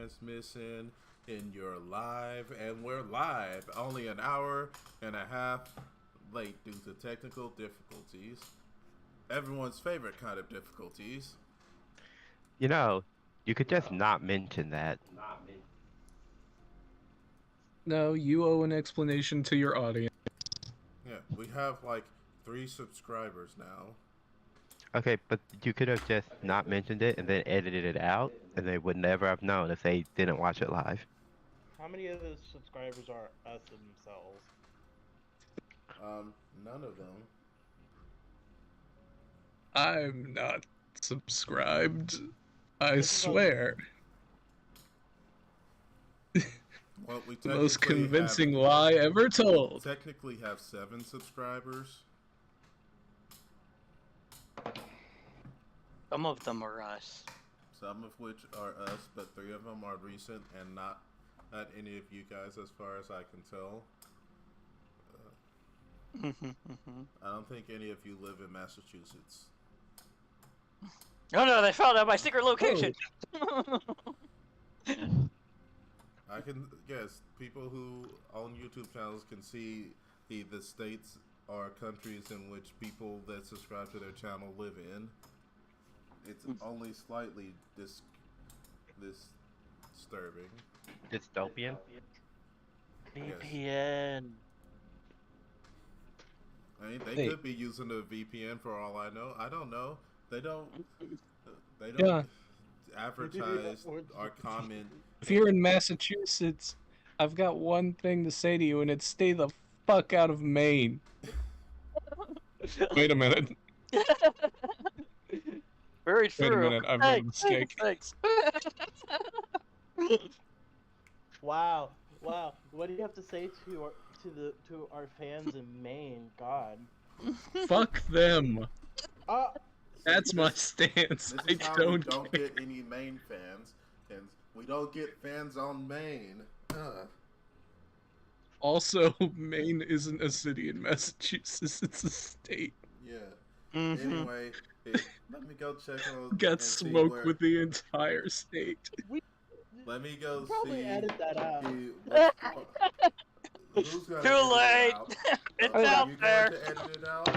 transmission in your live, and we're live only an hour and a half late due to technical difficulties. Everyone's favorite kind of difficulties. You know, you could just not mention that. No, you owe an explanation to your audience. Yeah, we have like 3 subscribers now. Okay, but you could have just not mentioned it and then edited it out, and they would never have known if they didn't watch it live. How many of those subscribers are us themselves? None of them. I'm not subscribed. I swear. Well, we The most technically convincing lie ever told. technically have 7 subscribers. Some of them are us. Some of which are us, but 3 of them are recent and not any of you guys, as far as I can tell. I don't think any of you live in Massachusetts. Oh no, they found out my secret location! I can guess people who own YouTube channels can see the states or countries in which people that subscribe to their channel live in. It's only slightly disturbing. Dystopian? VPN. I mean, they Hey. could be using a VPN for all I know. I don't know. They don't Yeah. advertise or comment. If you're in Massachusetts, I've got one thing to say to you, and it's stay the fuck out of Maine. Wait a minute. Very true. Wait a minute, I've made a mistake. Thanks. Wow. What do you have to say to our fans in Maine? God. Fuck them. Uh, That's my stance. This I is how don't we don't care. get any Maine fans, and we don't get fans on Maine. Also, Maine isn't a city in Massachusetts, it's a state. Yeah. Mhm. Anyway, let me go check on. Got and see smoke where- with the entire state. Let me go probably see. edit that out. Who's gonna Too edit it late. out? It's Are out you there. going to edit it out?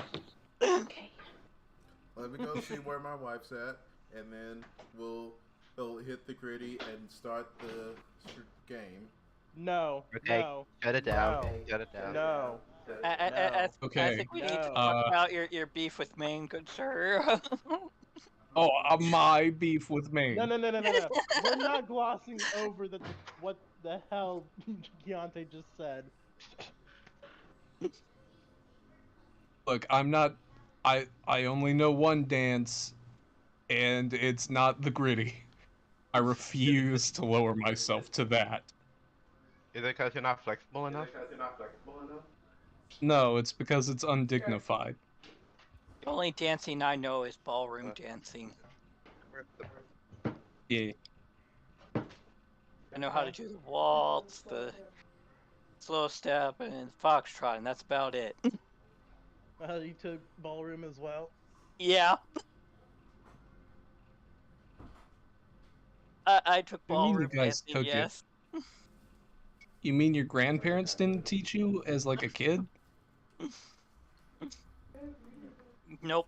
Okay. Let me go see where my wife's at, and then we'll hit the gritty and start the game. No. Okay, No. shut it down. No. Shut it down. No. I Okay. think we need to No. talk about your beef with Maine, good sir. Oh, my beef with Maine. No. We're not glossing over what the hell Keontae just said. Look, I'm not. I only know one dance, and it's not the gritty. I refuse to lower myself to that. Is it because you're not flexible enough? No, it's because it's undignified. The only dancing I know is ballroom dancing. Yeah. I know how to do the waltz, the slow step, and foxtrot, and that's about it. You took ballroom as well. Yeah. I took What do you mean you ballroom guys dancing, took it? yes. You mean your grandparents didn't teach you as like a kid? Nope.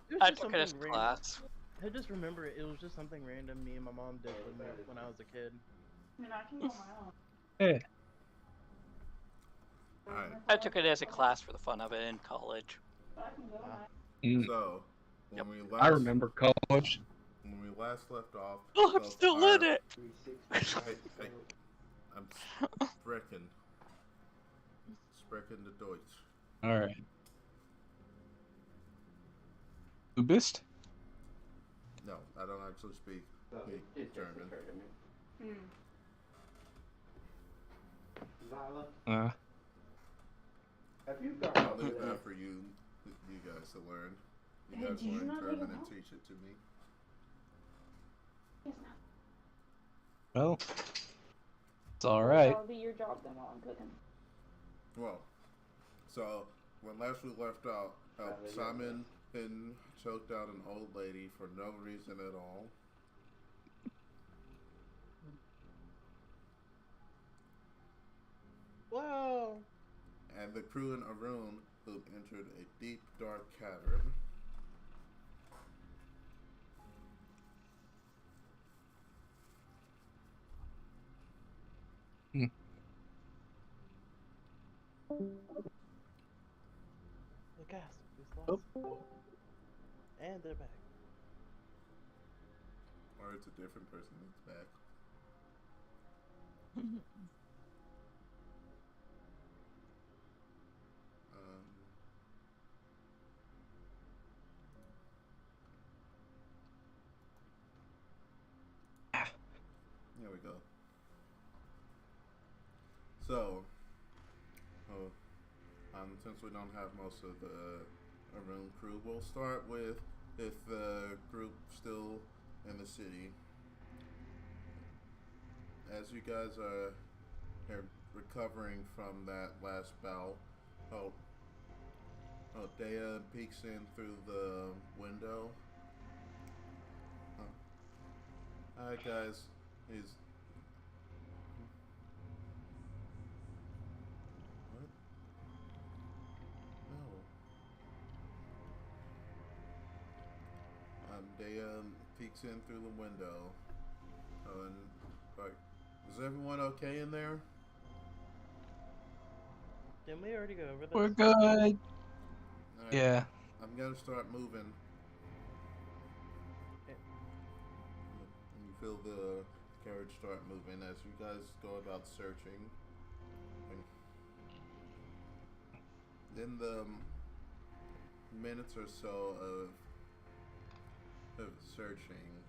It was I just took it as a something class. I just remember it was just something random me and my mom did when I was a kid. I mean, I can go my own. Hey. Alright, I took it as a class for the fun of it in college. But I can go my Mm, so when we last I remember college. when we last left off. Oh, I'm so still our- in it! I'm sprechen the Deutsch. Alright. Du bist? No, I don't actually speak German. I'll leave that for you guys to learn. You Hey, guys do you learn not German even and know? teach it to me. It's not. Well, it's alright. That'll be your job then while I'm cooking. Well, so when last we left out, Simon and choked out an old lady for no reason at all. and the crew in Arun who entered a deep, dark cavern. Hmm. The gas. Who's Oh. lost? And they're back. Or it's a different person that's back. There we go. So, since we don't have most of the Arun crew, we'll start with if the group still in the city. As you guys are recovering from that last battle, Dea peeks in through the window. Hi guys, he's what? No. Dea peeks in through the window. And like, is everyone okay in there? Didn't we already go over this? We're good. Alright, Yeah. I'm gonna start moving. Okay. And you feel the carriage start moving as you guys go about searching. And in the minutes or so of searching,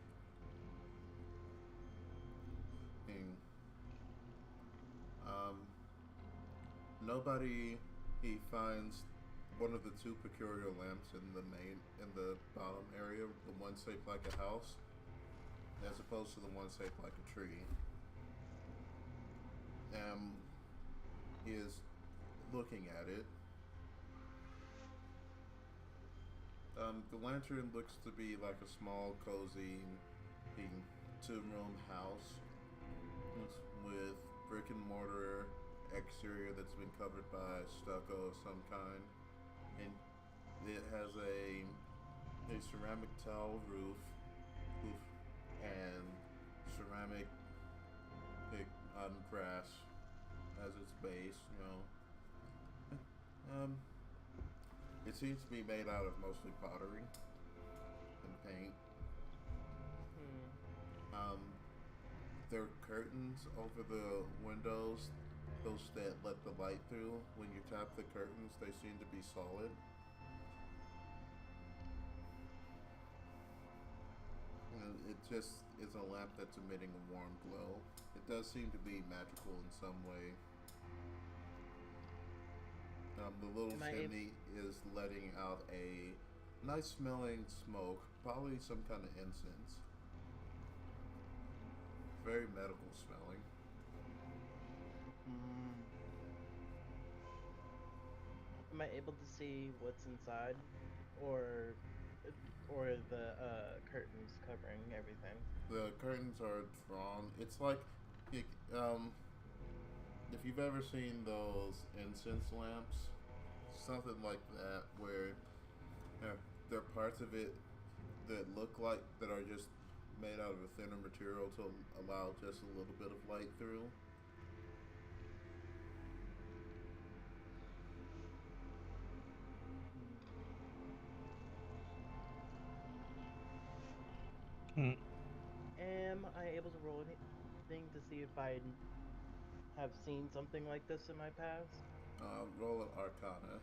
nobody. He finds one of the two peculiar lamps in the bottom area, the one shaped like a house, as opposed to the one shaped like a tree. He is looking at it. The lantern looks to be like a small, cozy, two-room house with brick and mortar exterior that's been covered by stucco of some kind, and it has a ceramic tile roof and ceramic grass as its base. It seems to be made out of mostly pottery and paint. There are curtains over the windows, those that let the light through. When you tap the curtains, they seem to be solid. And it just is a lamp that's emitting a warm glow. It does seem to be magical in some way. The little chimney is letting out a nice smelling smoke, probably some kind of incense. Very medical smelling. Am I able to see what's inside, or the curtains covering everything? The curtains are drawn. It's like, if you've ever seen those incense lamps, something like that, where there are parts of it that look like that are just made out of a thinner material to allow just a little bit of light through. Am I able to roll anything to see if I have seen something like this in my past? Roll an Arcana.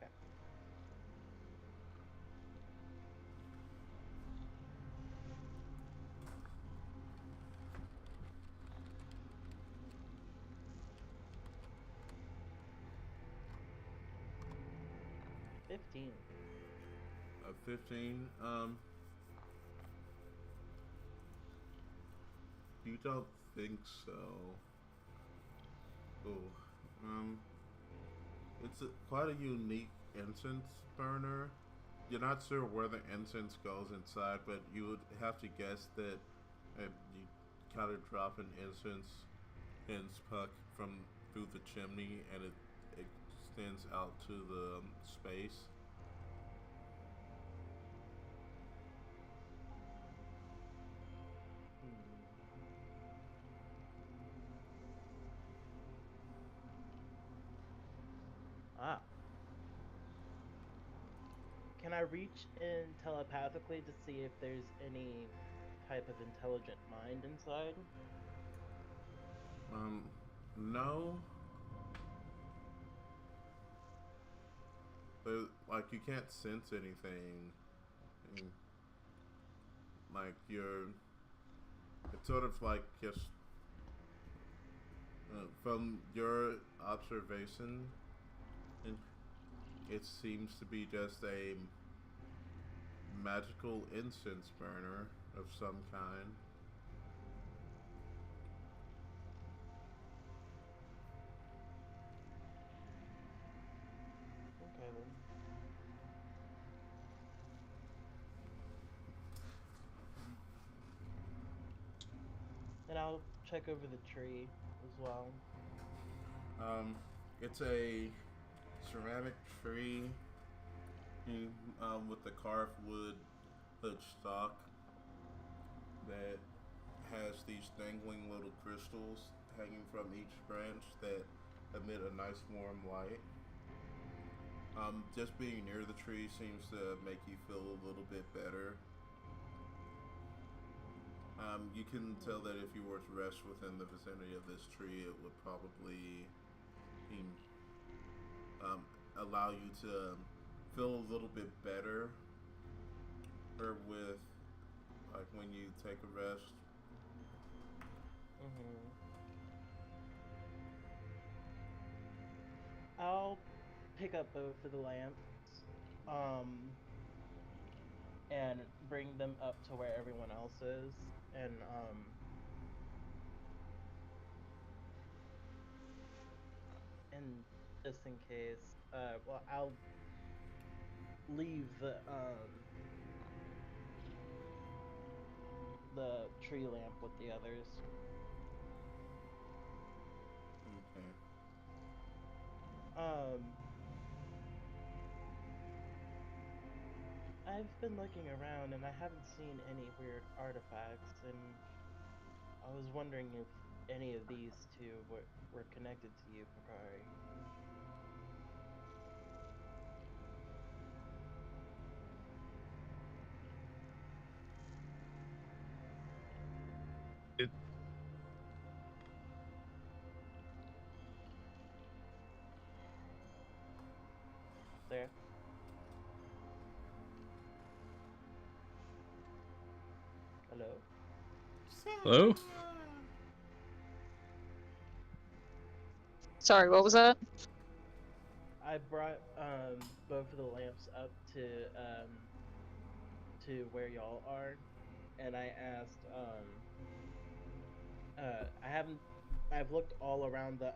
Okay. A 15. You don't think so? It's quite a unique incense burner. You're not sure where the incense goes inside, but you would have to guess that you kind of drop an incense puck from through the chimney, and it extends out to the space. Ah. Can I reach in telepathically to see if there's any type of intelligent mind inside? No. But, like, you can't sense anything. And, like, it's sort of like just from your observation, it seems to be just a magical incense burner of some kind. Okay then. And I'll check over the tree as well. It's a ceramic tree with the carved wood hood stock that has these dangling little crystals hanging from each branch that emit a nice warm light. Just being near the tree seems to make you feel a little bit better. You can tell that if you were to rest within the vicinity of this tree, it would probably allow you to feel a little bit better, or with like when you take a rest. I'll pick up both of the lamps, and bring them up to where everyone else is, and just in case, well, I'll leave the tree lamp with the others. Okay. I've been looking around and I haven't seen any weird artifacts, and I was wondering if any of these two were connected to you, Pakari. There. Hello? Hello? Sorry, what was that? I brought both of the lamps up to where y'all are, and I asked I've looked all around the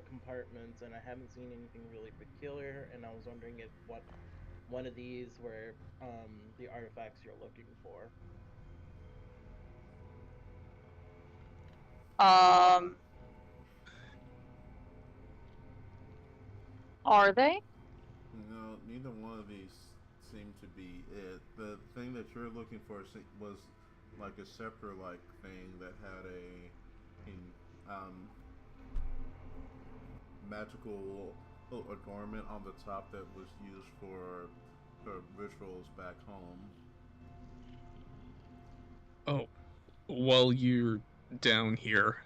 compartments and I haven't seen anything really peculiar, and I was wondering if one of these were the artifacts you're looking for. Are they? No, neither one of these seem to be it. The thing that you're looking for was like a scepter-like thing that had a magical adornment on the top that was used for rituals back home. Oh, while you're down here,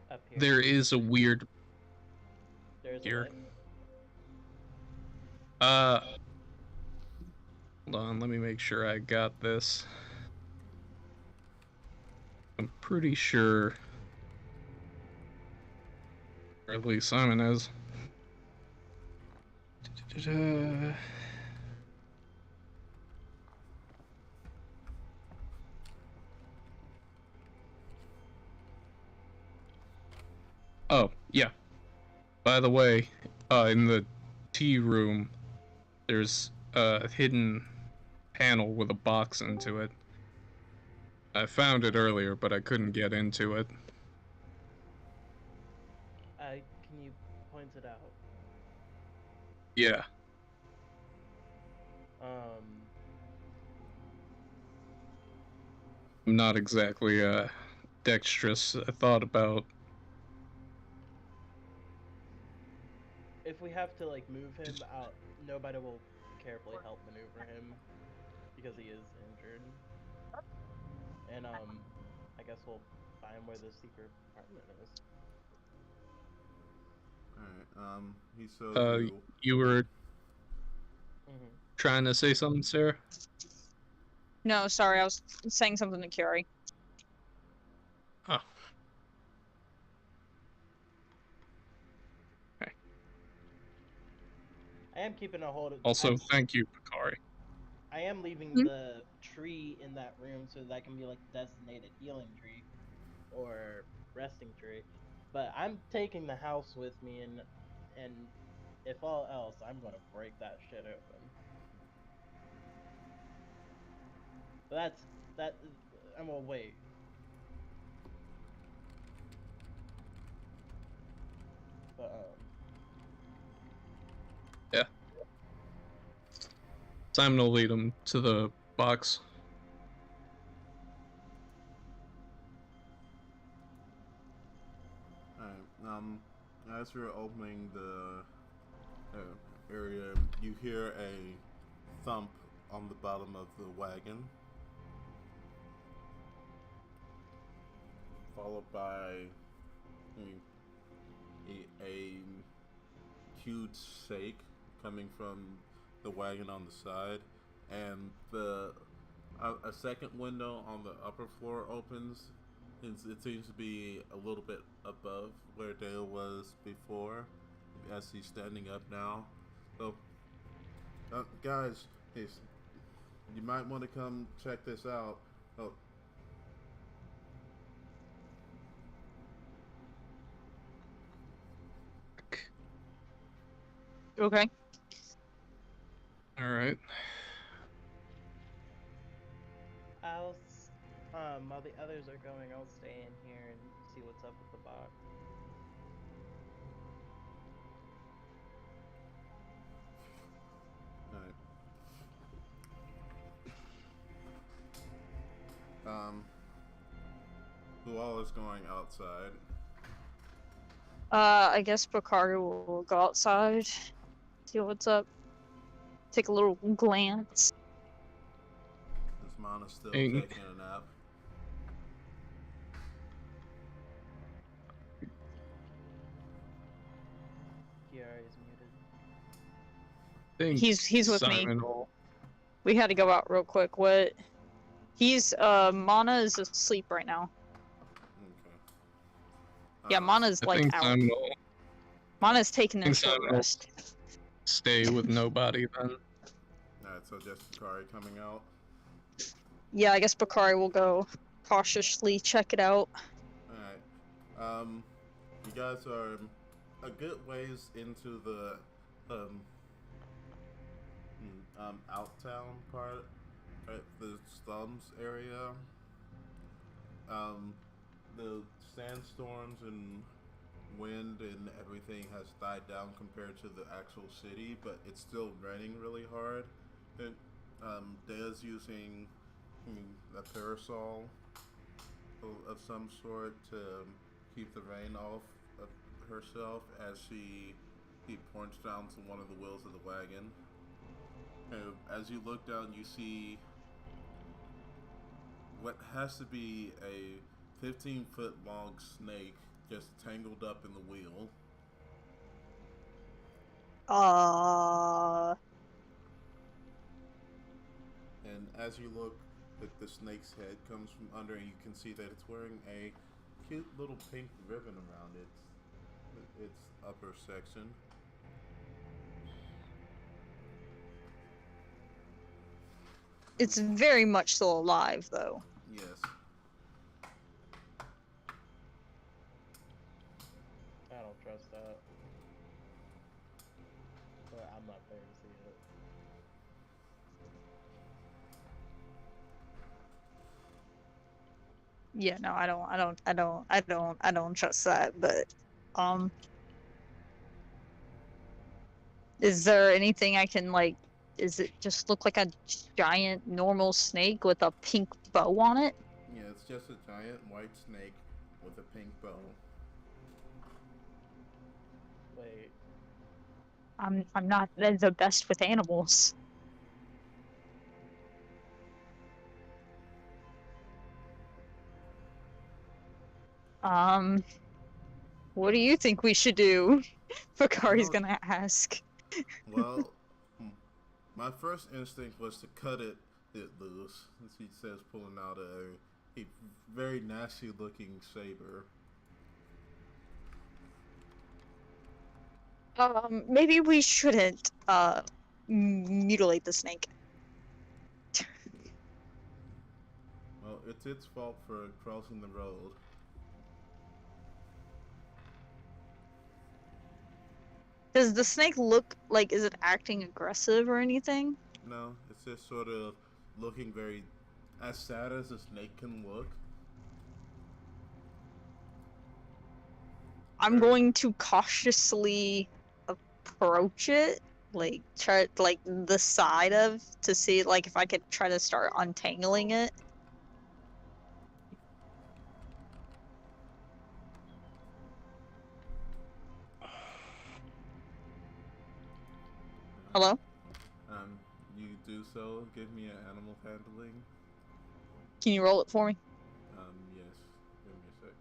Up here. there is a weird... There's here. what? Hold on, let me make sure I got this. I'm pretty sure, or at least Simon is. Oh, yeah. By the way, in the tea room, there's a hidden panel with a box into it. I found it earlier, but I couldn't get into it. Can you point pointed out. Yeah. I'm not exactly dexterous. I thought about. If we have to like move him out, nobody will carefully help maneuver him because he is injured. And I guess we'll find where the secret apartment is. Alright, he shows you. You were Mm-hmm. trying to say something, Sarah? No, sorry, I was saying something to Curie. Oh. Okay. I am keeping a hold of. Also, thank you, Bakari. I am leaving Hmm? the tree in that room so that can be like designated healing tree or resting tree. But I'm taking the house with me, and if all else, I'm gonna break that shit open. But that. I'm gonna wait. But Yeah. Simon will lead him to the box. Alright, as you're opening the area, you hear a thump on the bottom of the wagon, followed by a huge shake coming from the wagon on the side, and a second window on the upper floor opens. It seems to be a little bit above where Dale was before, as he's standing up now. So, guys, you might want to come check this out. Oh. Okay. All right. while the others are going, I'll stay in here and see what's up with the box. Alright. Who all is going outside? I guess Bakari will go outside, see what's up, take a little glance. Is Mana still Hey. taking a nap? Kiara is muted. I think He's with me. Simon will. We had to go out real quick. What? Mana is asleep right now. Okay. Yeah, Mana's I like think out. Simon will Mana's taking a think short Simon will- rest. stay with nobody then. Alright, so just Bakari coming out. Yeah, I guess Bakari will go cautiously check it out. Alright. You guys are a good ways into the outtown part, right? The slums area. The sandstorms and wind and everything has died down compared to the actual city, but it's still raining really hard. And Dea's using a parasol of some sort to keep the rain off of herself as he points down to one of the wheels of the wagon. As you look down, you see what has to be a 15-foot long snake just tangled up in the wheel. And as you look, the snake's head comes from under, and you can see that it's wearing a cute little pink ribbon around its upper section. It's very much still alive, though. Yes. I don't trust that. But I'm not there to see it. Yeah, no, I don't trust that, but Is there anything I can like? Is it just look like a giant normal snake with a pink bow on it? Yeah, it's just a giant white snake with a pink bow. Wait. I'm not the best with animals. What do you think we should do? Bakari's Well- gonna ask. Well, my first instinct was to cut it loose. As he says, pulling out a very nasty looking saber. Maybe we shouldn't mutilate the snake. Well, it's its fault for crossing the road. Does the snake look like, is it acting aggressive or anything? No, it's just sort of looking very as sad as a snake can look. I'm Very- going to cautiously approach it, like try like the side of to see like if I could try to start untangling it. Hello? You do so. Give me an animal handling. Can you roll it for me? Yes. Give me a sec.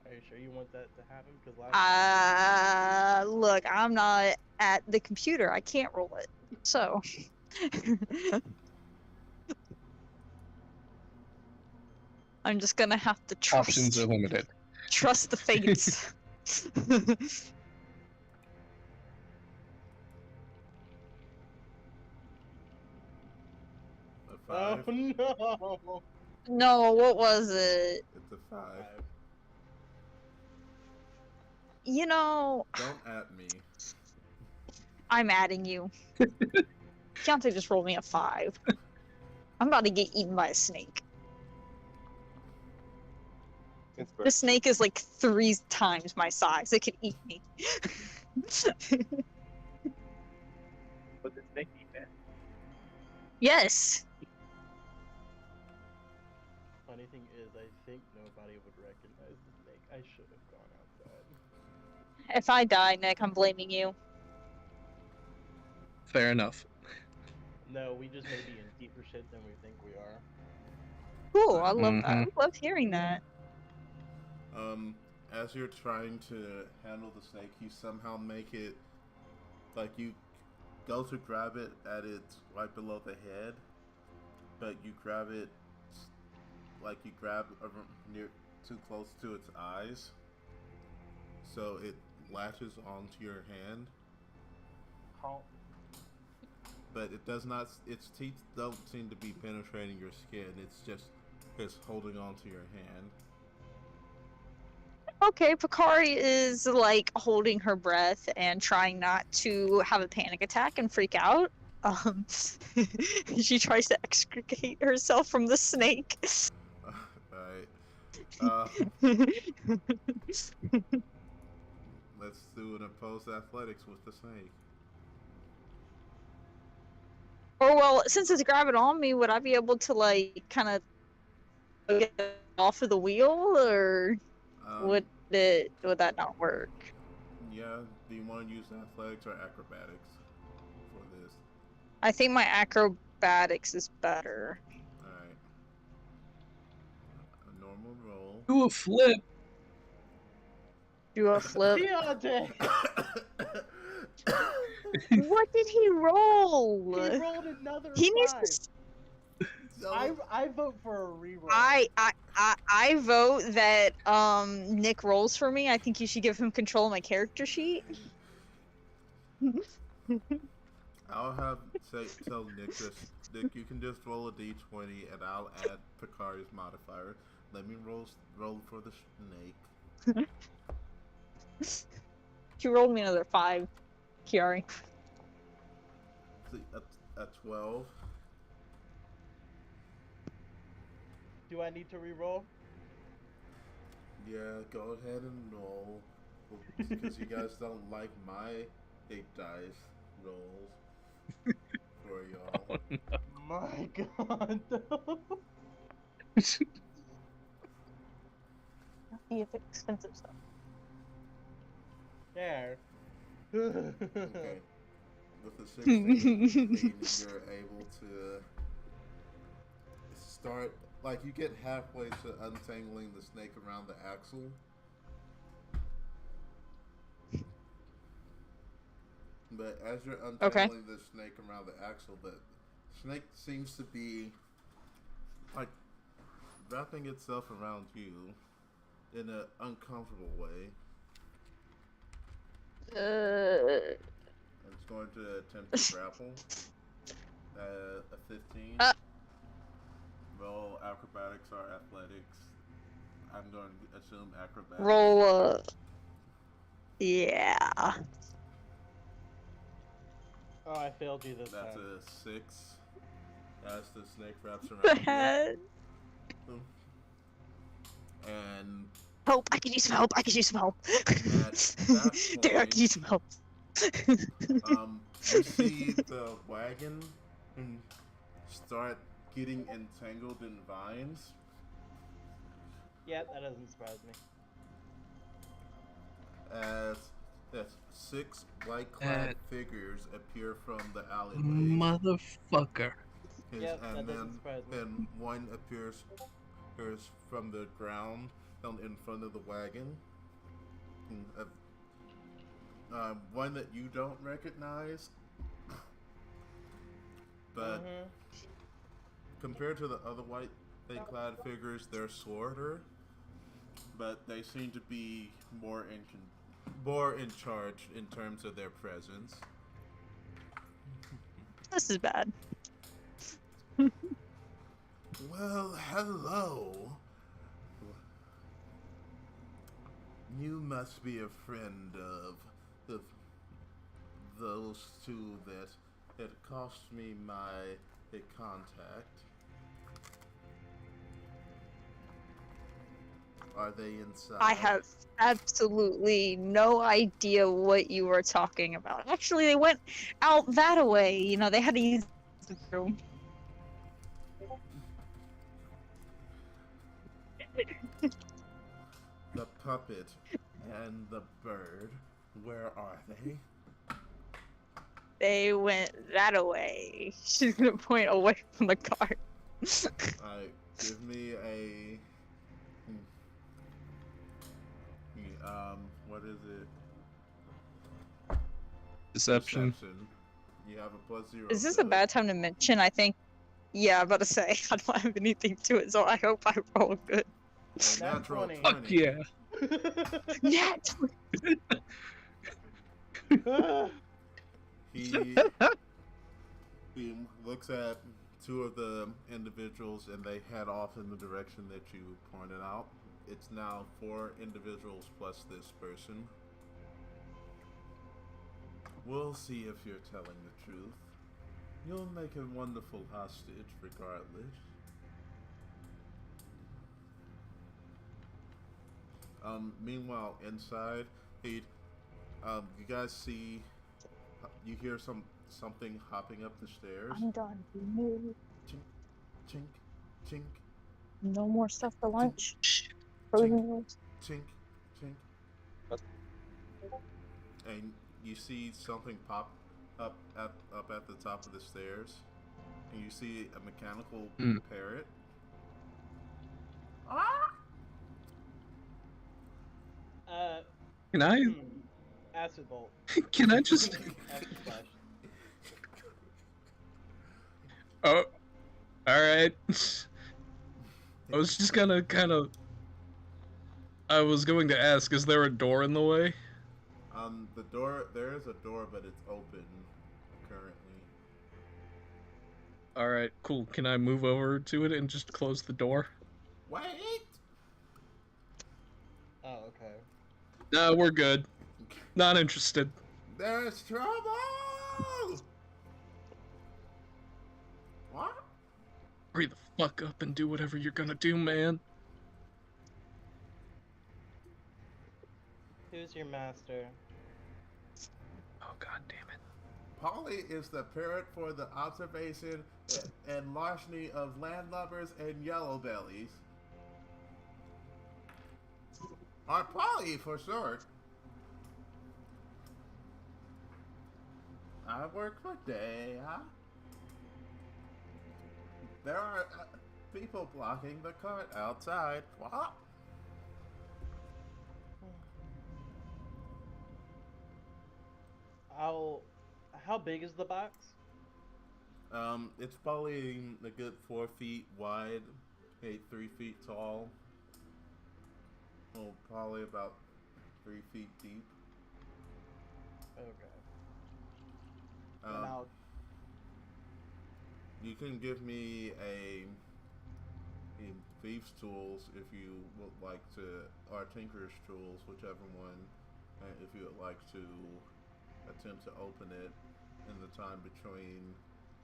Are you sure you want that to happen? Because last Look, I'm not at the computer. I can't roll it. So. I'm just gonna have to Options are limited. trust the fates. A Oh 5. no! No, what was it? It's a 5. You know, Don't at me. I'm adding you. Keontae just rolled me a 5. I'm about to get eaten by a snake. The snake is like 3 times my size. It could eat me. Would the snake eat that? Yes. Funny thing is, I think nobody would recognize the snake. I should have gone outside. If I die, Nick, I'm blaming you. Fair enough. No, we just may be in deeper shit than we think we are. Cool, I love that. I Mhm. love hearing that. As you're trying to handle the snake, you somehow make it like you go to grab it at its right below the head, but you grab it like you grab near too close to its eyes, so it latches onto your hand. How? But it does not. Its teeth don't seem to be penetrating your skin. It's holding onto your hand. Okay, Pakari is like holding her breath and trying not to have a panic attack and freak out. She tries to extricate herself from the snake. Right. Let's do an opposed athletics with the snake. Or well, since it's grabbing on me, would I be able to like kind of get it off of the wheel, or would that not work? Yeah. Do you want to use athletics or acrobatics for this? I think my acrobatics is better. All right. A normal roll. Do a flip. Do a flip. Deontay! What did he roll? He rolled another He needs 5. to. I vote for a reroll. I vote that Nick rolls for me. I think you should give him control of my character sheet. I'll tell Nick this. Nick, you can just roll a d20 and I'll add Picari's modifier. Let me roll for the snake. He rolled me another 5, Kiari. See, a 12. Do I need to reroll? Yeah, go ahead and roll. Because you guys don't like my dice rolls for y'all. Oh, no. My God. The expensive stuff. There. Okay. With the 16, you're able to start, like, you get halfway to untangling the snake around the axle. But as you're untangling the snake around the axle, the snake seems to be, like, wrapping itself around you in an uncomfortable way. It's going to attempt to grapple. A 15. Roll acrobatics or athletics. I'm going to assume acrobatics. Roll. Yeah. Oh, I failed you this That's time. a 6. As the snake wraps The around head. you. And Help! I can use some help. I can use some help. that There, I point, can use some help. you see the wagon start getting entangled in vines. Yeah, that doesn't surprise me. As 6 white-clad figures appear from the alleyways. Motherfucker. Yep, And that doesn't surprise me. then one appears from the ground in front of the wagon. One that you don't recognize, but compared to the other white-clad figures, they're shorter, but they seem to be more in charge in terms of their presence. This is bad. Well, hello. You must be a friend of those two that cost me my contact. Are they inside? I have absolutely no idea what you were talking about. Actually, they went out that way. You know, they had to use the room. The puppet and the bird, where are they? They went that way. She's gonna point away from the car. Give me a what is it? Deception. You have a +0. Is this to a bad time to mention? I think. Yeah, I'm about to say I don't have anything to it, so I hope I roll good. A natural 20. 20. Fuck yeah. Nat He looks at two of the individuals and they head off in the direction that you pointed out. It's now 4 individuals plus this person. We'll see if you're telling the truth. You'll make a wonderful hostage regardless. Meanwhile, inside, you guys see, you hear something hopping up the stairs. I'm done. No, Chink, chink, no more stuff for lunch. chink, Frozen rolls. chink, chink. And you see something pop up at the top of the stairs. And you see a mechanical parrot. Can I? Acid bolt. Can I just? Acid splash. Oh, all right. I was just gonna I was going to ask, is there a door in the way? The door. There is a door, but it's open currently. All right, cool. Can I move over to it and just close the door? Wait. Oh, okay. No, we're good. Not interested. There's trouble. What? Hurry the fuck up and do whatever you're gonna do, man. Who's your master? Oh God damn it. Polly is the parrot for the observation and larceny of landlubbers and yellow bellies. Or Polly for short. I work for day, huh? There are people blocking the cart outside. What? How big is the box? It's probably a good 4 feet wide, 3 feet tall. Well, probably about 3 feet deep. Okay. Um, Now, you can give me a thief's tools if you would like to, or tinker's tools, whichever one, if you would like to attempt to open it in the time between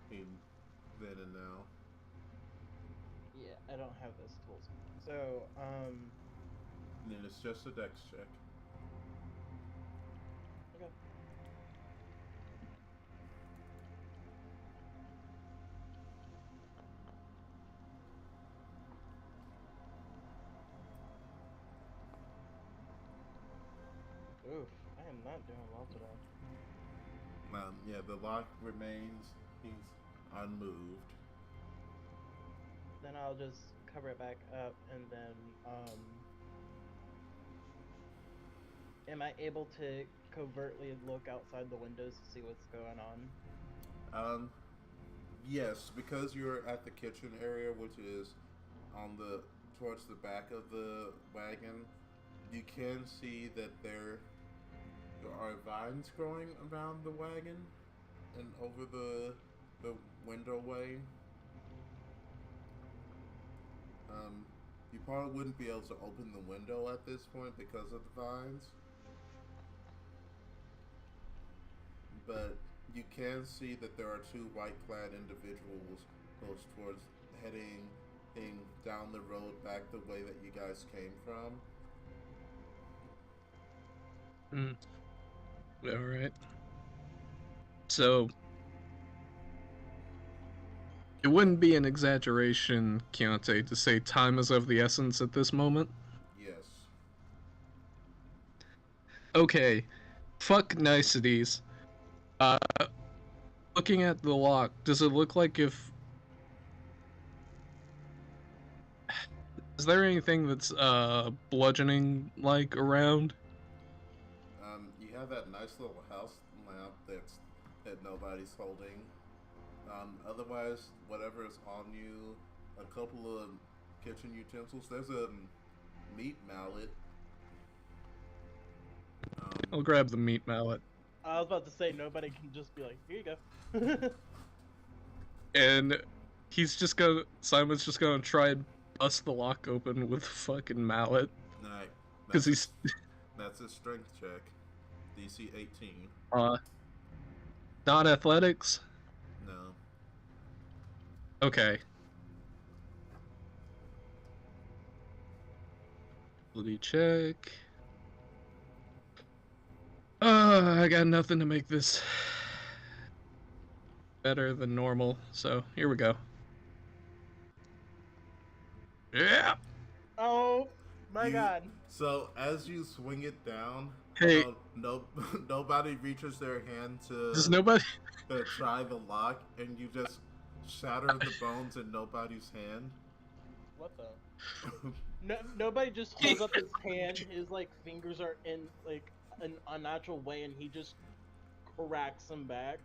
then and now. yeah, I don't have those tools. So, And then it's just a dex check. okay. Oof, I am not doing well today. Yeah, the lock remains. He's unmoved. Then I'll just cover it back up, and then, am I able to covertly look outside the windows to see what's going on? Yes, because you're at the kitchen area, which is on the towards the back of the wagon, you can see that there are vines growing around the wagon and over the window way. You probably wouldn't be able to open the window at this point because of the vines, but you can see that there are 2 white-clad individuals heading down the road back the way that you guys came from. Alright. So, it wouldn't be an exaggeration, Keontae, to say time is of the essence at this moment? Yes. Okay. Fuck niceties. Looking at the lock, does it look like if... Is there anything that's, bludgeoning-like around? You have that nice little house lamp that nobody's holding. Otherwise, whatever is on you, a couple of kitchen utensils. There's a meat mallet. I'll grab the meat mallet. I was about to say, nobody can just be like, here you go. And Simon's just gonna try and bust the lock open with a fucking mallet. Right. Because he's... That's a strength check. DC 18. Not athletics? No. Okay. Ability check. I got nothing to make this better than normal, so here we go. Yeah! Oh my god. So as you swing it down, Hey. Nobody reaches their hand Does nobody... to try the lock, and you just shatter the bones in nobody's hand. What the? Nobody just holds up his hand. His like fingers are in like an unnatural way, and he just cracks them back.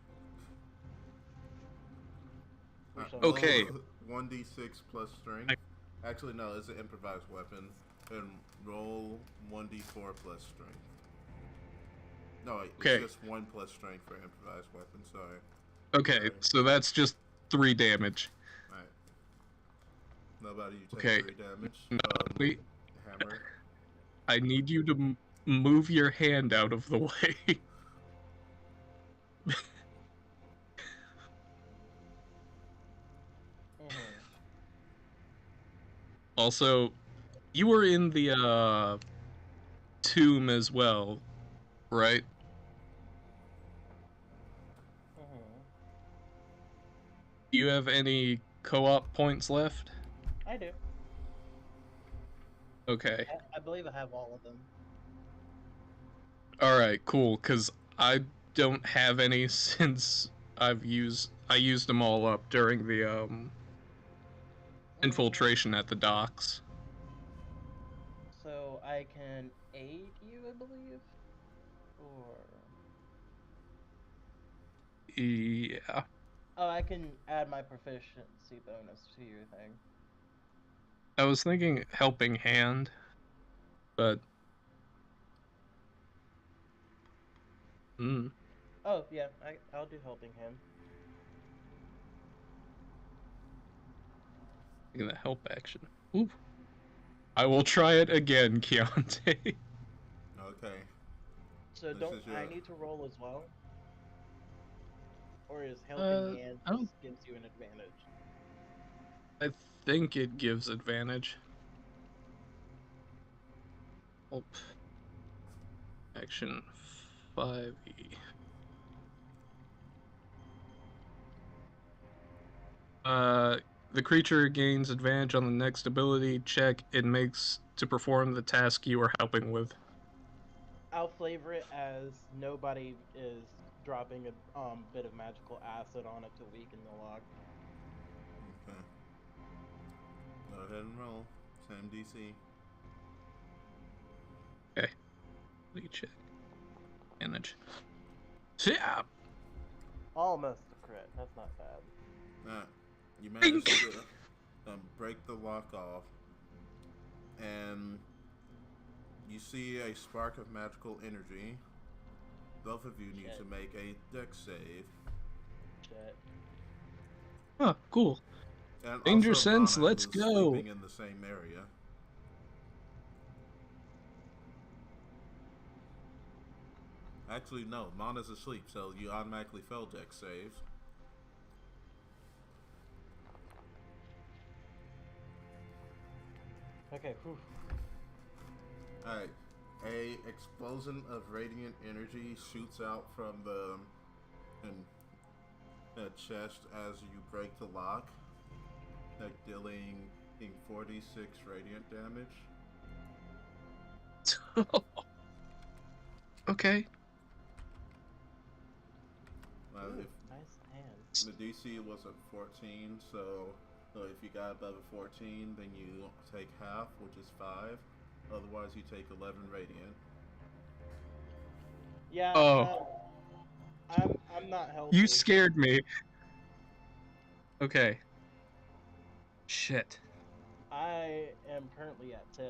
Okay. 1d6 plus strength. Actually, no, it's an improvised weapon. And roll 1d4 plus strength. No, wait, Okay. it's just 1 plus strength for improvised weapon, sorry. Okay, so that's just 3 damage. Alright. Nobody, you take Okay. 3 damage. Wait. Hammer. I need you to move your hand out of the way. Also, you were in the tomb as well, right? Do you have any co-op points left? I do. Okay. I believe I have all of them. Alright, cool, because I don't have any since I used them all up during the infiltration at the docks. So I can aid you, I believe? Or... Yeah. Oh, I can add my proficiency bonus to your thing. I was thinking helping hand, but Oh, yeah, I'll do helping hand. taking the help action. Ooh. I will try it again, Keontae. Okay. So This don't is your- I need to roll as well? Or is helping hand I don't- just gives you an advantage? I think it gives advantage. Help. Action 5e. The creature gains advantage on the next ability check it makes to perform the task you are helping with. I'll flavor it as nobody is dropping a bit of magical acid on it to weaken the lock. Okay. Go ahead and roll. Same DC. Okay. Ability check. Advantage. Yeah. Almost a crit. That's not bad. Alright. You managed to break the lock off, and you see a spark of magical energy. Both of you need Shit. to make a dex save. Shit. Oh, cool. And Danger also sense, Mana, let's who's go. sleeping in the same area. Actually, no. Mana's asleep, so you automatically fail dex saves. Okay, whew. Alright. A explosion of radiant energy shoots out from the chest as you break the lock, like dealing 46 radiant damage. Okay. Ooh, If nice hand. the DC was at 14, so if you got above a 14, then you take half, which is 5. Otherwise, you take 11 radiant. Yeah. Oh. I'm not healthy. You scared me. Okay. Shit. I am currently at 10.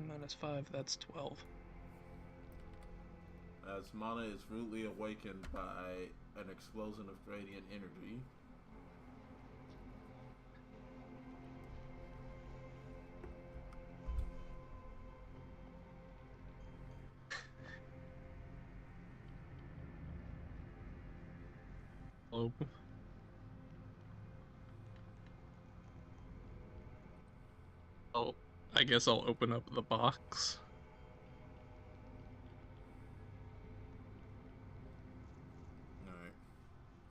minus 5, that's 12. As Mana is rudely awakened by an explosion of radiant energy. Oh, I guess I'll open up the box. Alright.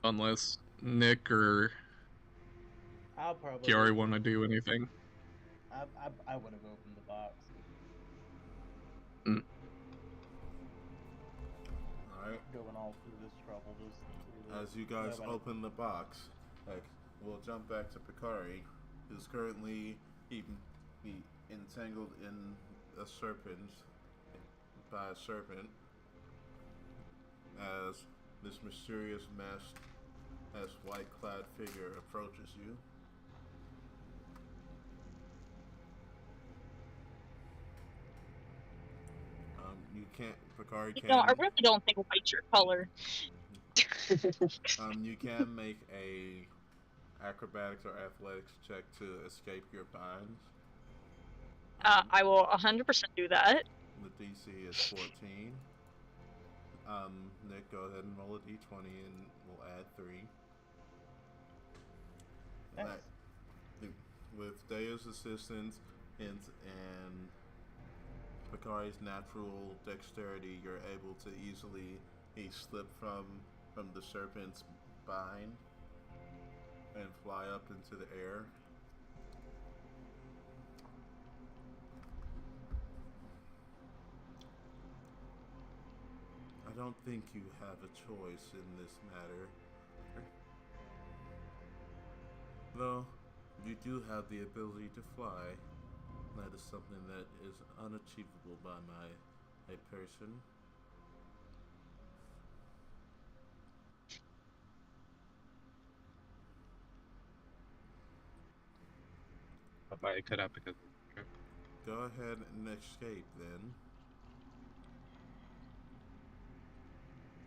Unless Nick or I'll probably. Kiari want to do anything. I would have opened the box. Alright. Going all through this trouble just to As you guys open the box, we'll jump back to Pikari, who's currently he entangled in a serpent by a serpent. As this mysterious masked, as white-clad figure approaches you. You can't. Pikari You can. know, I really don't think white's your color. You can make a acrobatics or athletics check to escape your binds. I will 100% do that. The DC is 14. Nick, go ahead and roll a d20 and we'll add 3. Nice. With Dayo's assistance and Bakari's natural dexterity, you're able to easily slip from the serpent's bind and fly up into the air. I don't think you have a choice in this matter. Though, you do have the ability to fly. That is something that is unachievable by a person. But might could have because. Go ahead and escape then.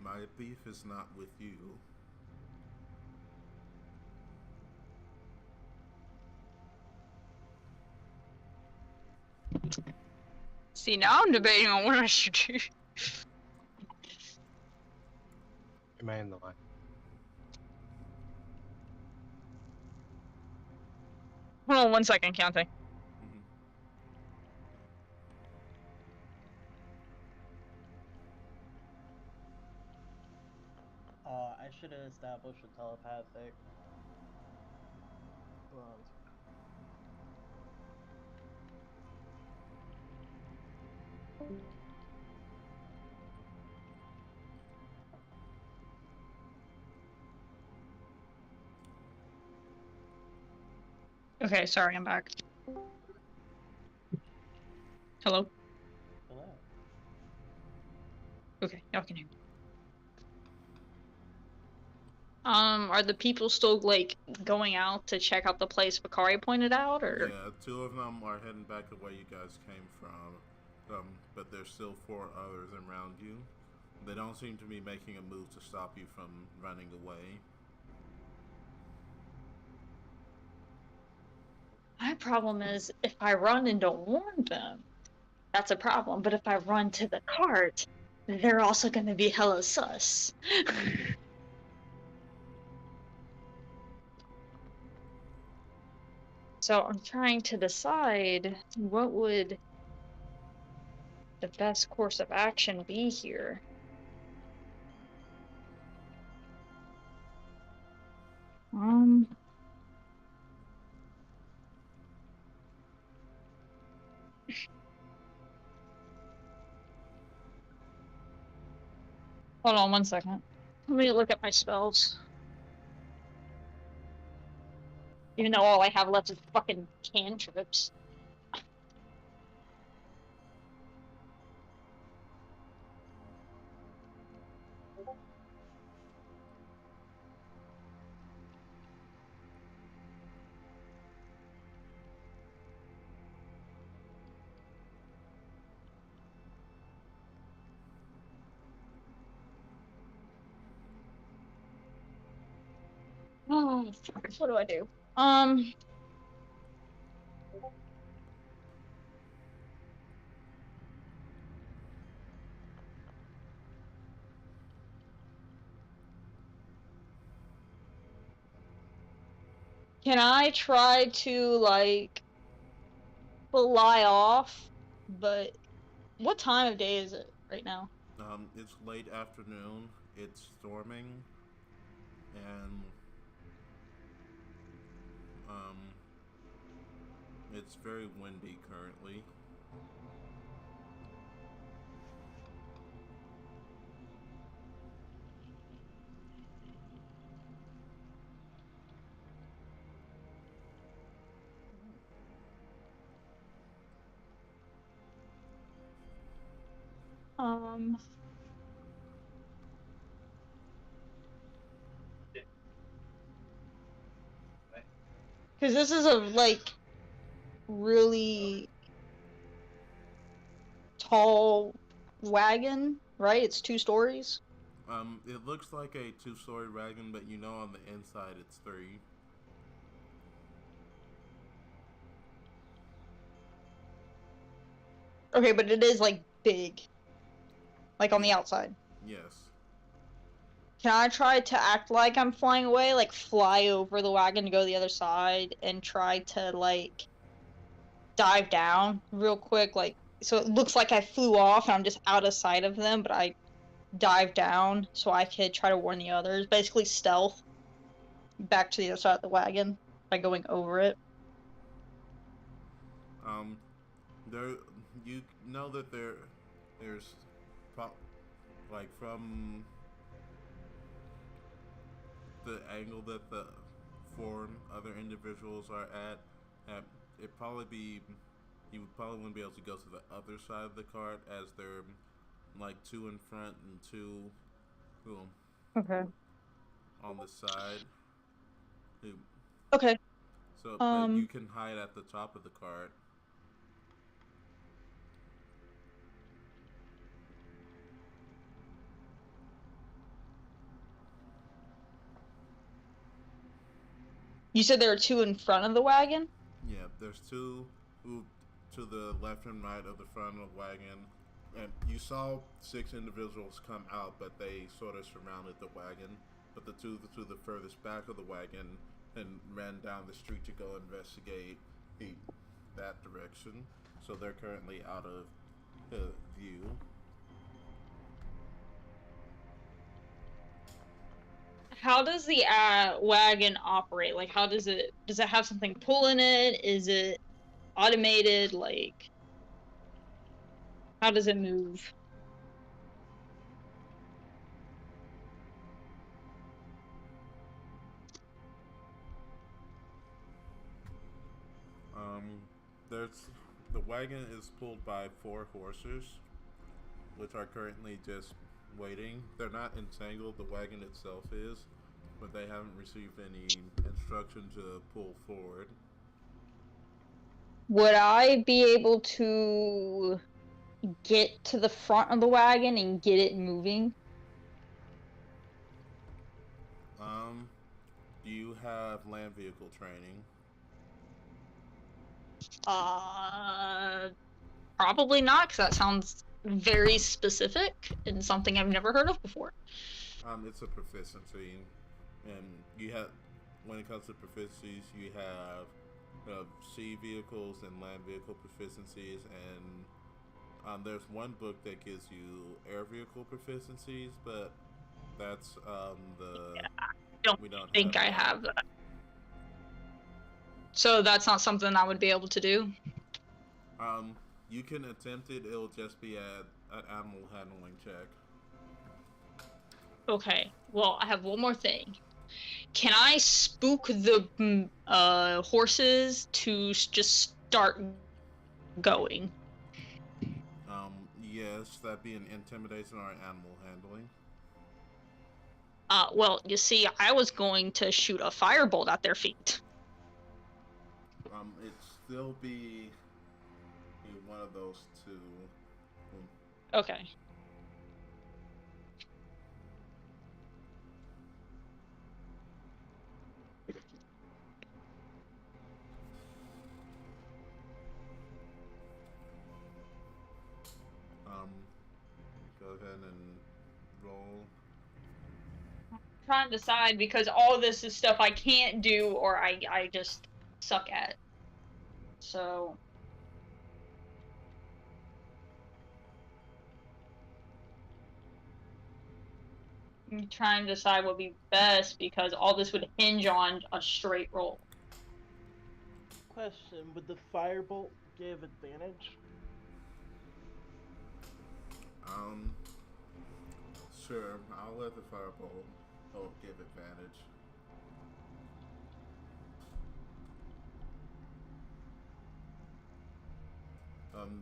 My beef is not with you. See, now I'm debating on what I should do. Remain in the line. Hold on 1 second, counting. I should have established a telepathic. Okay, sorry, I'm back. Hello? Hello. Okay, y'all can hear me. Are the people still, like, going out to check out the place Bakari pointed out, or? Yeah, 2 of them are heading back the way you guys came from, but there's still 4 others around you. They don't seem to be making a move to stop you from running away. My problem is, if I run and don't warn them, that's a problem. But if I run to the cart, they're also gonna be hella sus. So I'm trying to decide what would the best course of action be here. Hold on 1 second. Let me look at my spells. Even though all I have left is fucking cantrips. Oh, fuck. What do I do? Can I try to, like, fly off? But what time of day is it right now? It's late afternoon. It's storming, and it's very windy currently. Because this is a, like, really tall wagon, right? It's 2 stories. It looks like a 2-story wagon, but you know on the inside it's 3. Okay, but it is, like, big. Like, on the outside. Yes. Can I try to act like I'm flying away? Like, fly over the wagon to go to the other side and try to, like, dive down real quick, like, so it looks like I flew off and I'm just out of sight of them, but I dive down so I could try to warn the others. Basically stealth back to the other side of the wagon by going over it. There, you know that there's, like from the angle that the four other individuals are at it probably be you would probably wouldn't be able to go to the other side of the cart as they're like two in front and two Okay. on the side. Okay. So, but you can hide at the top of the cart. You said there are two in front of the wagon? Yeah, there's two who to the left and right of the front of the wagon. And you saw 6 individuals come out, but they sort of surrounded the wagon. But the two to the furthest back of the wagon and ran down the street to go investigate that direction. So they're currently out of view. How does the wagon operate? Like, how does it have something pulling it? Is it automated? Like, how does it move? There's the wagon is pulled by 4 horses, which are currently just waiting. They're not entangled, the wagon itself is, but they haven't received any instruction to pull forward. Would I be able to get to the front of the wagon and get it moving? Do you have land vehicle training? Probably not, because that sounds very specific and something I've never heard of before. It's a proficiency, and you have, when it comes to proficiencies, you have sea vehicles and land vehicle proficiencies, and there's one book that gives you air vehicle proficiencies, but that's we don't think I have that. So that's not something I would be able to do? You can attempt it. It'll just be an animal handling check. Okay. Well, I have one more thing. Can I spook the horses to just start going? Yes, that'd be an intimidation or an animal handling. Well, you see, I was going to shoot a firebolt at their feet. It'd still be one of those two. Okay. Go ahead and roll. I'm trying to decide because all this is stuff I can't do or I just suck at. So I'm trying to decide what would be best because all this would hinge on a straight roll. Question: would the firebolt give advantage? Sure. I'll let the firebolt give advantage.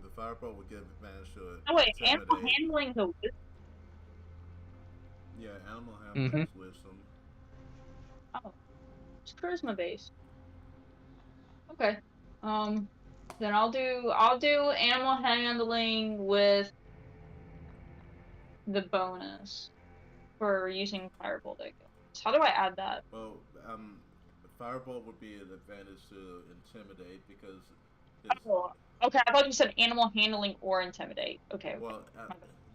The firebolt would give advantage to it. Oh wait, animal handling the wisdom. Yeah, animal handling is wisdom. Oh, it's charisma based. Okay. Then I'll do animal handling with the bonus for using firebolt. So how do I add that? Well, firebolt would be an advantage to intimidate because. Oh, okay, I thought you said animal handling or intimidate. Okay. Well,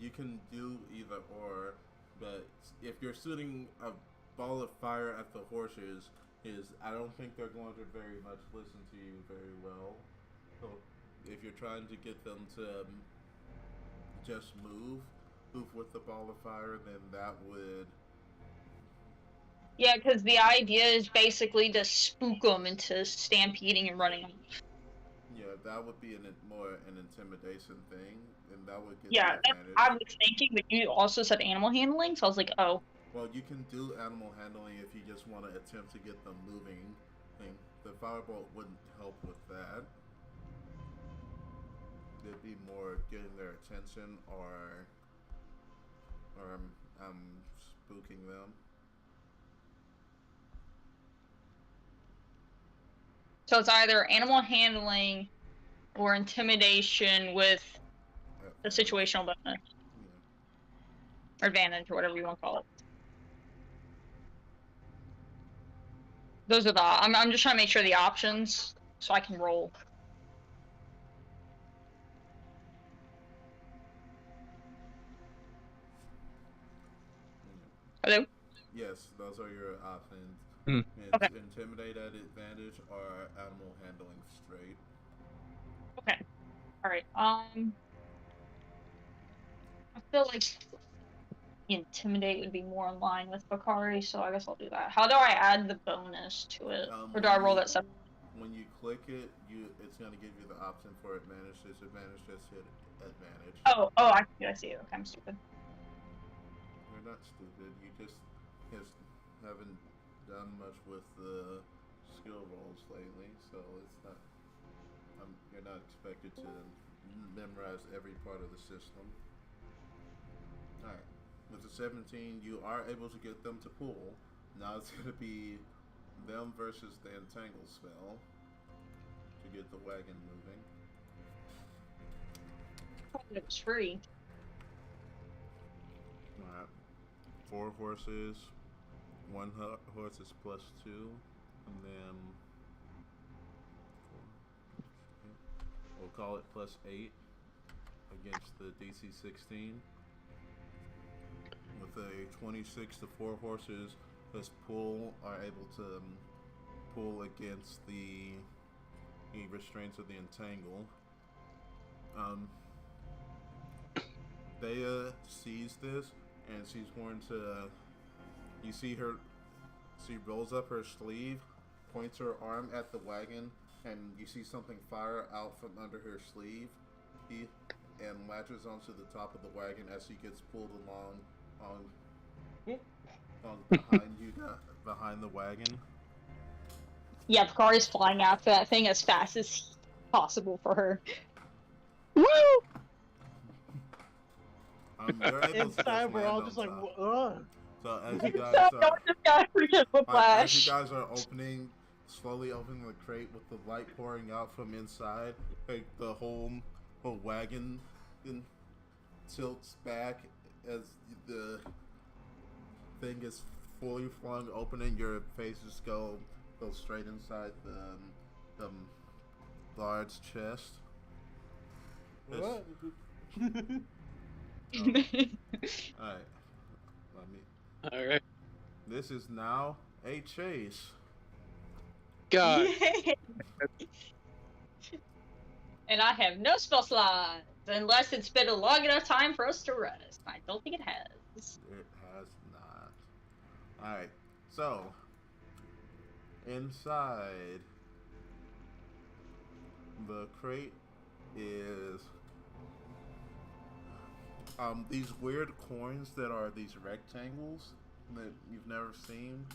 you can do either or, but if you're shooting a ball of fire at the horses, I don't think they're going to very much listen to you very well. So if you're trying to get them to just move with the ball of fire, then that would. Yeah, because the idea is basically to spook them into stampeding and running off. Yeah, that would be more an intimidation thing, and that would get Yeah, the that's advantage. I was thinking, but you also said animal handling, so I was like, oh. Well, you can do animal handling if you just want to attempt to get them moving. The firebolt wouldn't help with that. It'd be more getting their attention or spooking them. So it's either animal handling or intimidation with a situational bonus. Yeah. Or advantage, or whatever you want to call it. Those are the. I'm just trying to make sure the options so I can roll. Hello? Yes, those are your options. Okay. Intimidate at advantage or animal handling straight. Okay. Alright. I feel like intimidate would be more in line with Bakari, so I guess I'll do that. How do I add the bonus to it? Or do I roll that separate? When you click it, it's gonna give you the option for advantage, disadvantage, just hit advantage. Oh, I see it. Okay, I'm stupid. You're not stupid. You just haven't done much with the skill rolls lately, so it's not. You're not expected to memorize every part of the system. All right. With the 17, you are able to get them to pull. Now it's going to be them versus the entangle spell to get the wagon moving. It was free. Alright. 4 horses. 1 horse is +2. And then we'll call it +8 against the DC 16. With a 26, the 4 horses this pull are able to pull against the restraints of the entangle. Thea sees this and she's going to. You see her. She rolls up her sleeve, points her arm at the wagon, and you see something fire out from under her sleeve, and latches onto the top of the wagon as she gets pulled along behind you, behind the wagon. Yeah, Bakari's flying after that thing as fast as possible for her. Woo! Inside, we're all just like, ugh. So as you guys are slowly opening the crate with the light pouring out from inside, like the whole wagon tilts back as the thing is fully flung open, and your faces go straight inside the large chest. What? Alright. Alright. This is now a chase. God. And I have no spell slots, unless it's been a long enough time for us to rest. I don't think it has. It has not. Alright, so inside the crate is these weird coins that are these rectangles that you've never seen.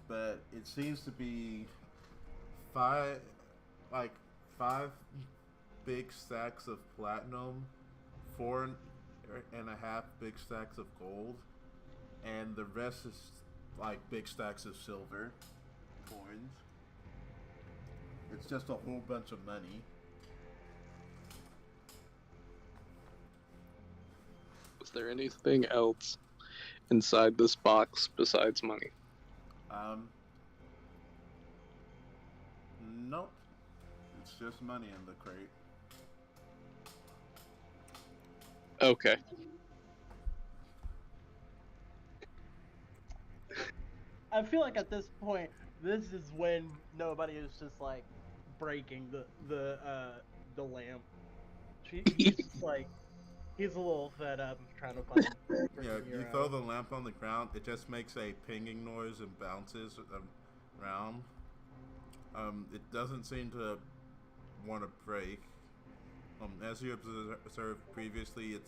But it seems to be 5 big stacks of platinum, 4.5 big stacks of gold, and the rest is like big stacks of silver coins. It's just a whole bunch of money. Is there anything else inside this box besides money? Nope. It's just money in the crate. Okay. I feel like at this point, this is when nobody is just like breaking the lamp. He's just like he's a little fed up of trying to find Yeah, freaking you Euro. throw the lamp on the ground, it just makes a pinging noise and bounces around. It doesn't seem to want to break. As you observed previously, it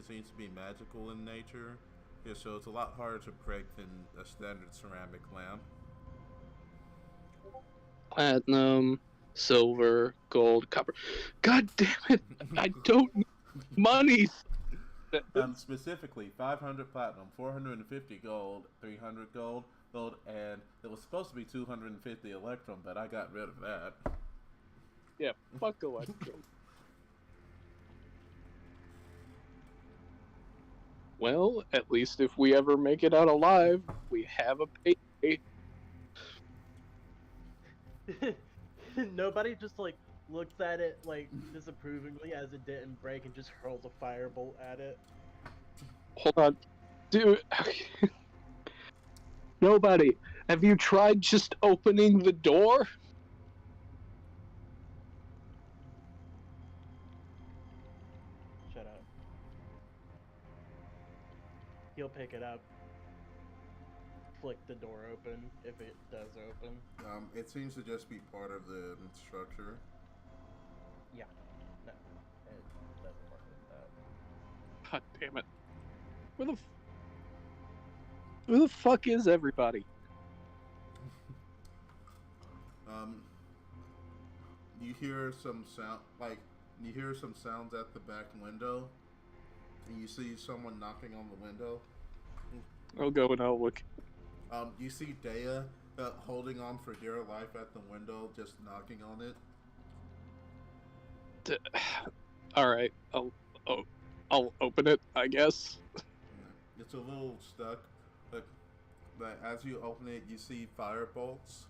seems to be magical in nature. Yeah, so it's a lot harder to break than a standard ceramic lamp. Platinum, silver, gold, copper. God damn it! I don't need money. Specifically, 500 platinum, 450 gold, 300 gold, and it was supposed to be 250 electrum, but I got rid of that. Yeah, fuck electrum. Well, at least if we ever make it out alive, we have a payday. Nobody just like looks at it like disapprovingly as it didn't break and just hurls a firebolt at it. Hold on. Dude. Nobody. Have you tried just opening the door? Shut up. He'll pick it up. Flick the door open if it does open. It seems to just be part of the structure. Yeah. No. It doesn't work like that. God damn it. Where the fuck is everybody? You hear some sound, you hear some sounds at the back window, and you see someone knocking on the window. I'll go and I'll look. You see Dea holding on for dear life at the window, just knocking on it. Alright, I'll open it, I guess. It's a little stuck, but as you open it, you see fire bolts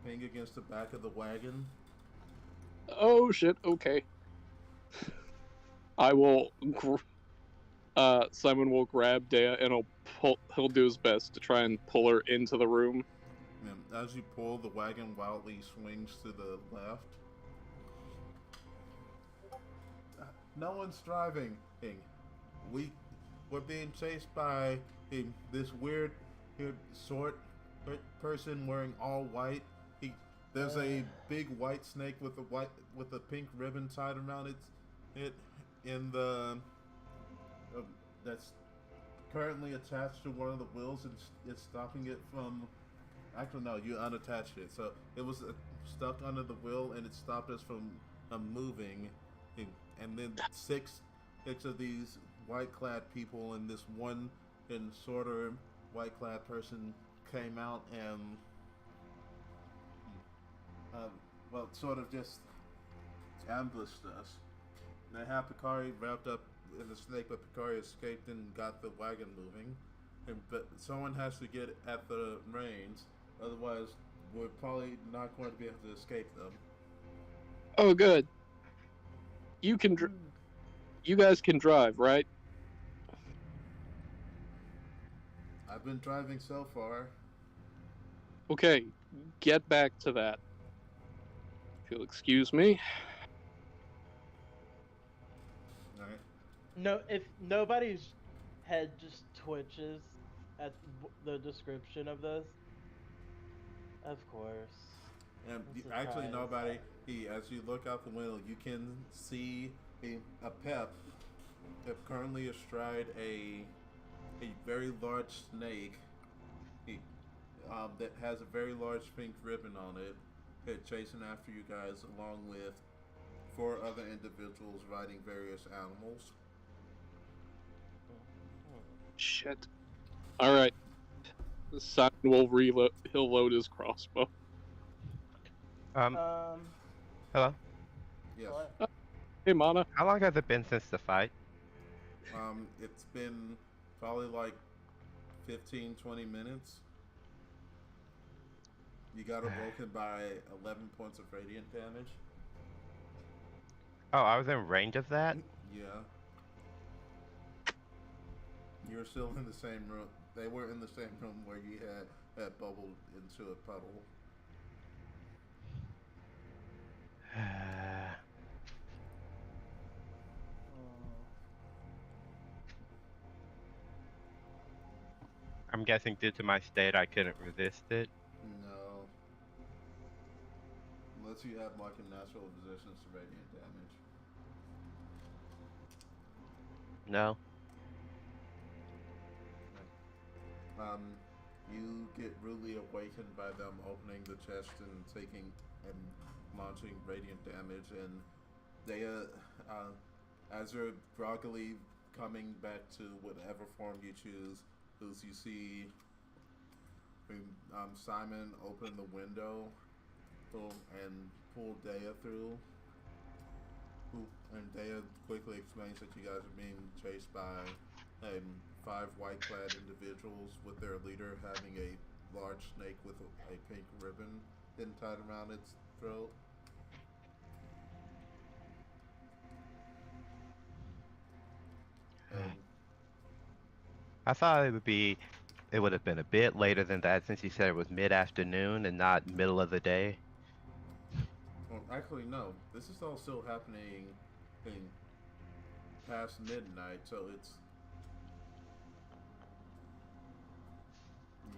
ping against the back of the wagon. Oh shit, okay. I will Simon will grab Dea and he'll do his best to try and pull her into the room. And as you pull, the wagon wildly swings to the left. No one's driving. We're being chased by this weird person wearing all white. There's a big white snake with a pink ribbon tied around it in the that's currently attached to one of the wheels, and it's stopping it from. Actually, no, you unattached it, so it was stuck under the wheel, and it stopped us from moving. And then six of these white-clad people and this one and sort of white-clad person came out and sort of just ambushed us. They had Picari wrapped up in the snake, but Picari escaped and got the wagon moving. But someone has to get at the reins, otherwise we're probably not going to be able to escape them. Oh, good. You guys can drive, right? I've been driving so far. Okay, get back to that. If you'll excuse me. Alright. No, if nobody's head just twitches at the description of this, of course. And I'm actually, surprised. nobody. As you look out the window, you can see a pep currently astride a very large snake. That has a very large pink ribbon on it, chasing after you guys, along with 4 other individuals riding various animals. Shit. Alright. Simon will reload. He'll load his crossbow. Hello? Yes. What? Hey, Mana. How long has it been since the fight? It's been probably like 15, 20 minutes. You got awoken by 11 points of radiant damage. Oh, I was in range of that? Yeah. You're still in the same room. They were in the same room where you had bubbled into a puddle. I'm guessing due to my state, I couldn't resist it. No. Unless you have like a natural resistance to radiant damage. No. You get rudely awakened by them opening the chest and taking and launching radiant damage, and they, as you're groggily coming back to whatever form you choose, as you see, Simon open the window, and pull Dea through. And Dea quickly explains that you guys are being chased by 5 white-clad individuals, with their leader having a large snake with a pink ribbon tied around its throat. I thought it would have been a bit later than that, since you said it was mid-afternoon and not middle of the day. Well, actually, no. This is all still happening past midnight, so it's...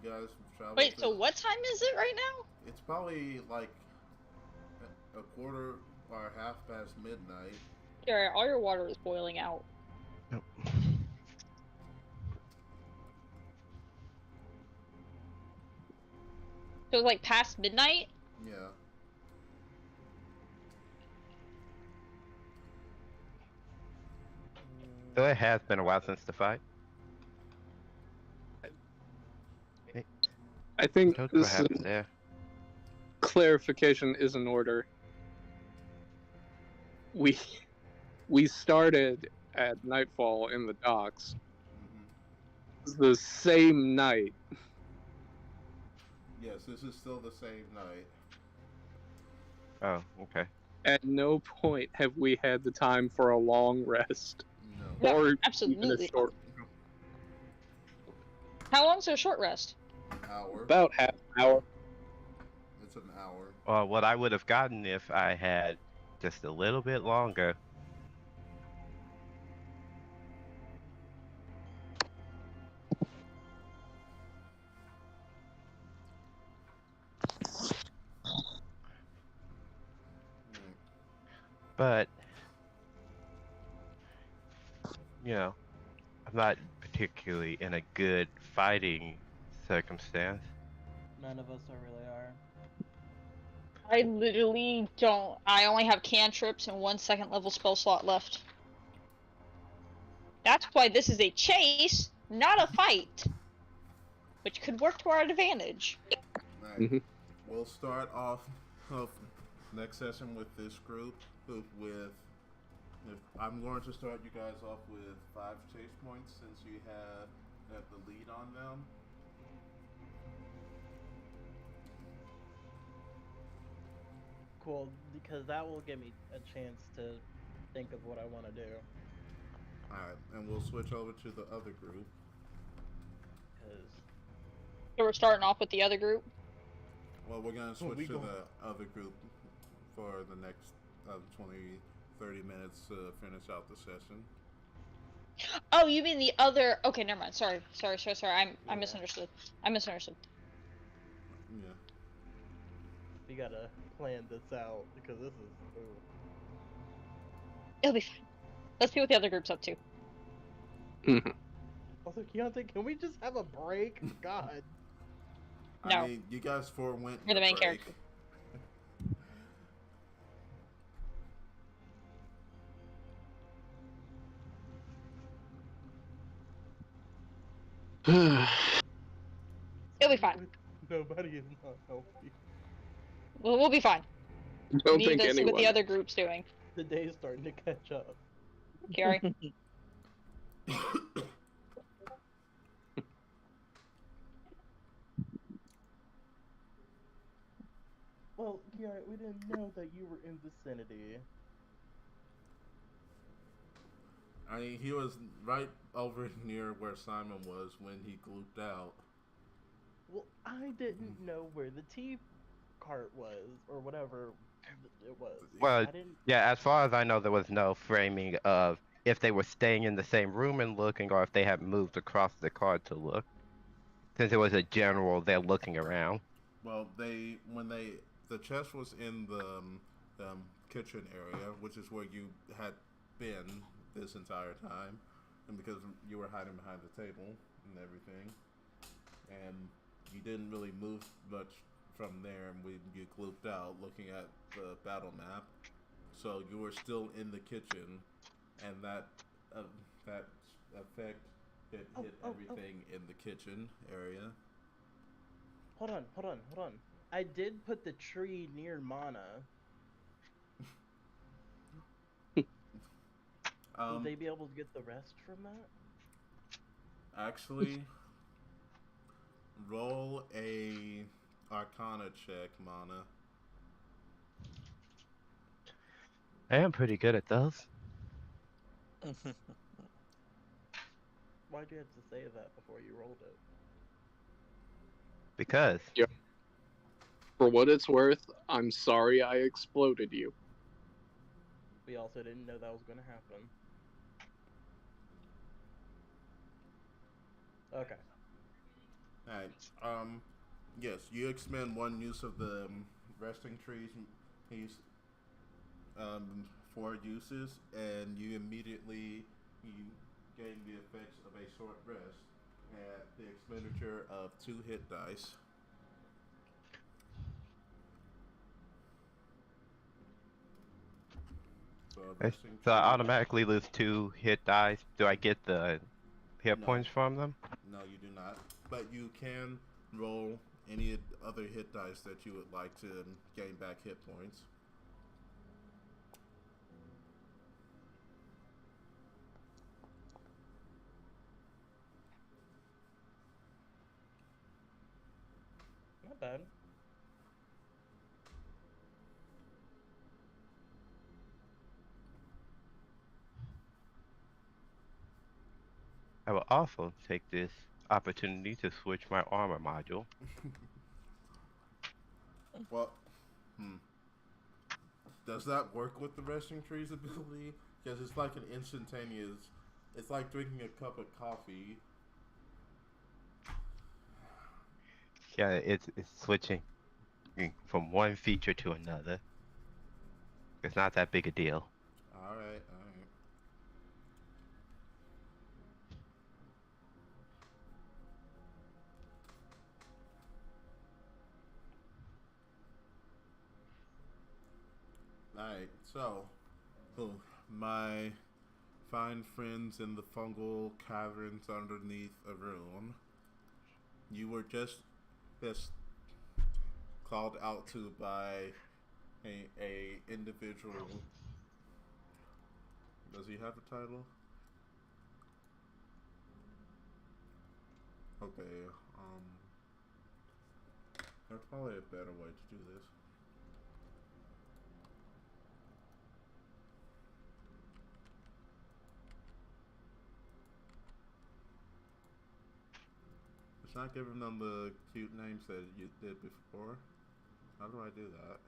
You guys travel... Wait, so what time is it right now? It's probably like a quarter or half past midnight. Yeah, all your water is boiling out. Nope. So it's like past midnight? Yeah. So it has been a while since the fight. I think What this happened there? clarification is in order. We started at nightfall in the docks. The same night. Yes, this is still the same night. Oh, okay. At no point have we had the time for a long rest. No. Yeah, Or even a absolutely. short, How long's a short rest? An hour. about half an hour. It's an hour. What I would have gotten if I had just a little bit longer. But, you know, I'm not particularly in a good fighting circumstance. None of us really are. I literally don't. I only have cantrips and 1 second level spell slot left. That's why this is a chase, not a fight. Which could work to our advantage. Right. Mhm. We'll start off next session with this group. I'm going to start you guys off with 5 chase points, since you have the lead on them. Cool, because that will give me a chance to think of what I want to do. Alright, and we'll switch over to the other group. Because So we're starting off with the other group. Well, we're going to Oh, switch we to go- the other group for the next 20-30 minutes to finish out the session. Oh, you mean the other? Okay, never mind. Sorry. I Yeah. misunderstood. Yeah. we gotta plan this out, because this is... Ooh. It'll be fine. Let's see what the other group's up to. Mhm. Also, Keontae, can we just have a break? God. No. I mean, you guys forewent You're the main break. character. It'll be fine. Nobody is not healthy. We'll be fine. Don't We need think to see what the anyone. other group's doing. The day's starting to catch up. Gary. Well, Kiara, we didn't know that you were in vicinity. I mean, he was right over near where Simon was when he glooped out. Well, I didn't know where the tea cart was, or whatever it was. Well, I didn't. yeah, as far as I know, there was no framing of if they were staying in the same room and looking, or if they had moved across the card to look. Since it was a general, they're looking around. Well, the chest was in the kitchen area, which is where you had been this entire time, and because you were hiding behind the table and everything, and you didn't really move much from there, and when you glooped out looking at the battle map, so you were still in the kitchen, and that effect hit everything in the kitchen area. Hold on. I did put the tree near Mana. Would they be able to get the rest from that? Actually, roll a Arcana check, Mana. I am pretty good at those. Why'd you have to say that before you rolled it? Because. Yep. For what it's worth, I'm sorry I exploded you. We also didn't know that was going to happen. Okay. Alright. Yes, you expend one use of the resting trees piece, 4 uses, and you immediately gain the effects of a short rest at the expenditure of 2 hit dice. So I automatically lose 2 hit dice. Do I get the hit No. points from them? No, you do not. But you can roll any other hit dice that you would like to gain back hit points. Not bad. I will also take this opportunity to switch my armor module. Well, does that work with the resting trees ability? Because it's like an instantaneous. It's like drinking a cup of coffee. Yeah, it's switching from one feature to another. It's not that big a deal. All right. Alright, so, my fine friends in the fungal caverns underneath a ruin, you were just called out to by a individual. Does he have a title? Okay, there's probably a better way to do this. It's not giving them the cute names that you did before. How do I do that?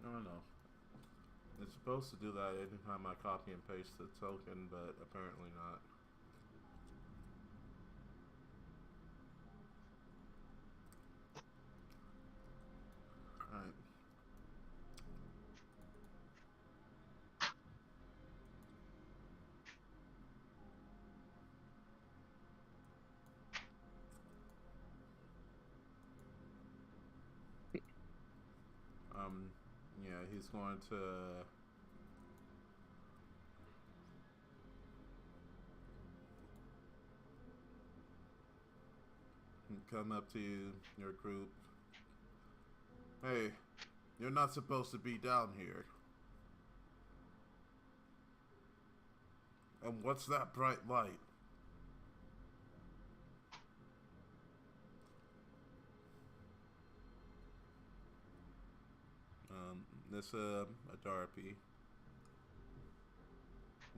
I don't know. It's supposed to do that anytime I copy and paste the token, but apparently not. Alright. Yeah, he's going to come up to your group. Hey, you're not supposed to be down here. And what's that bright light? This a Darpy.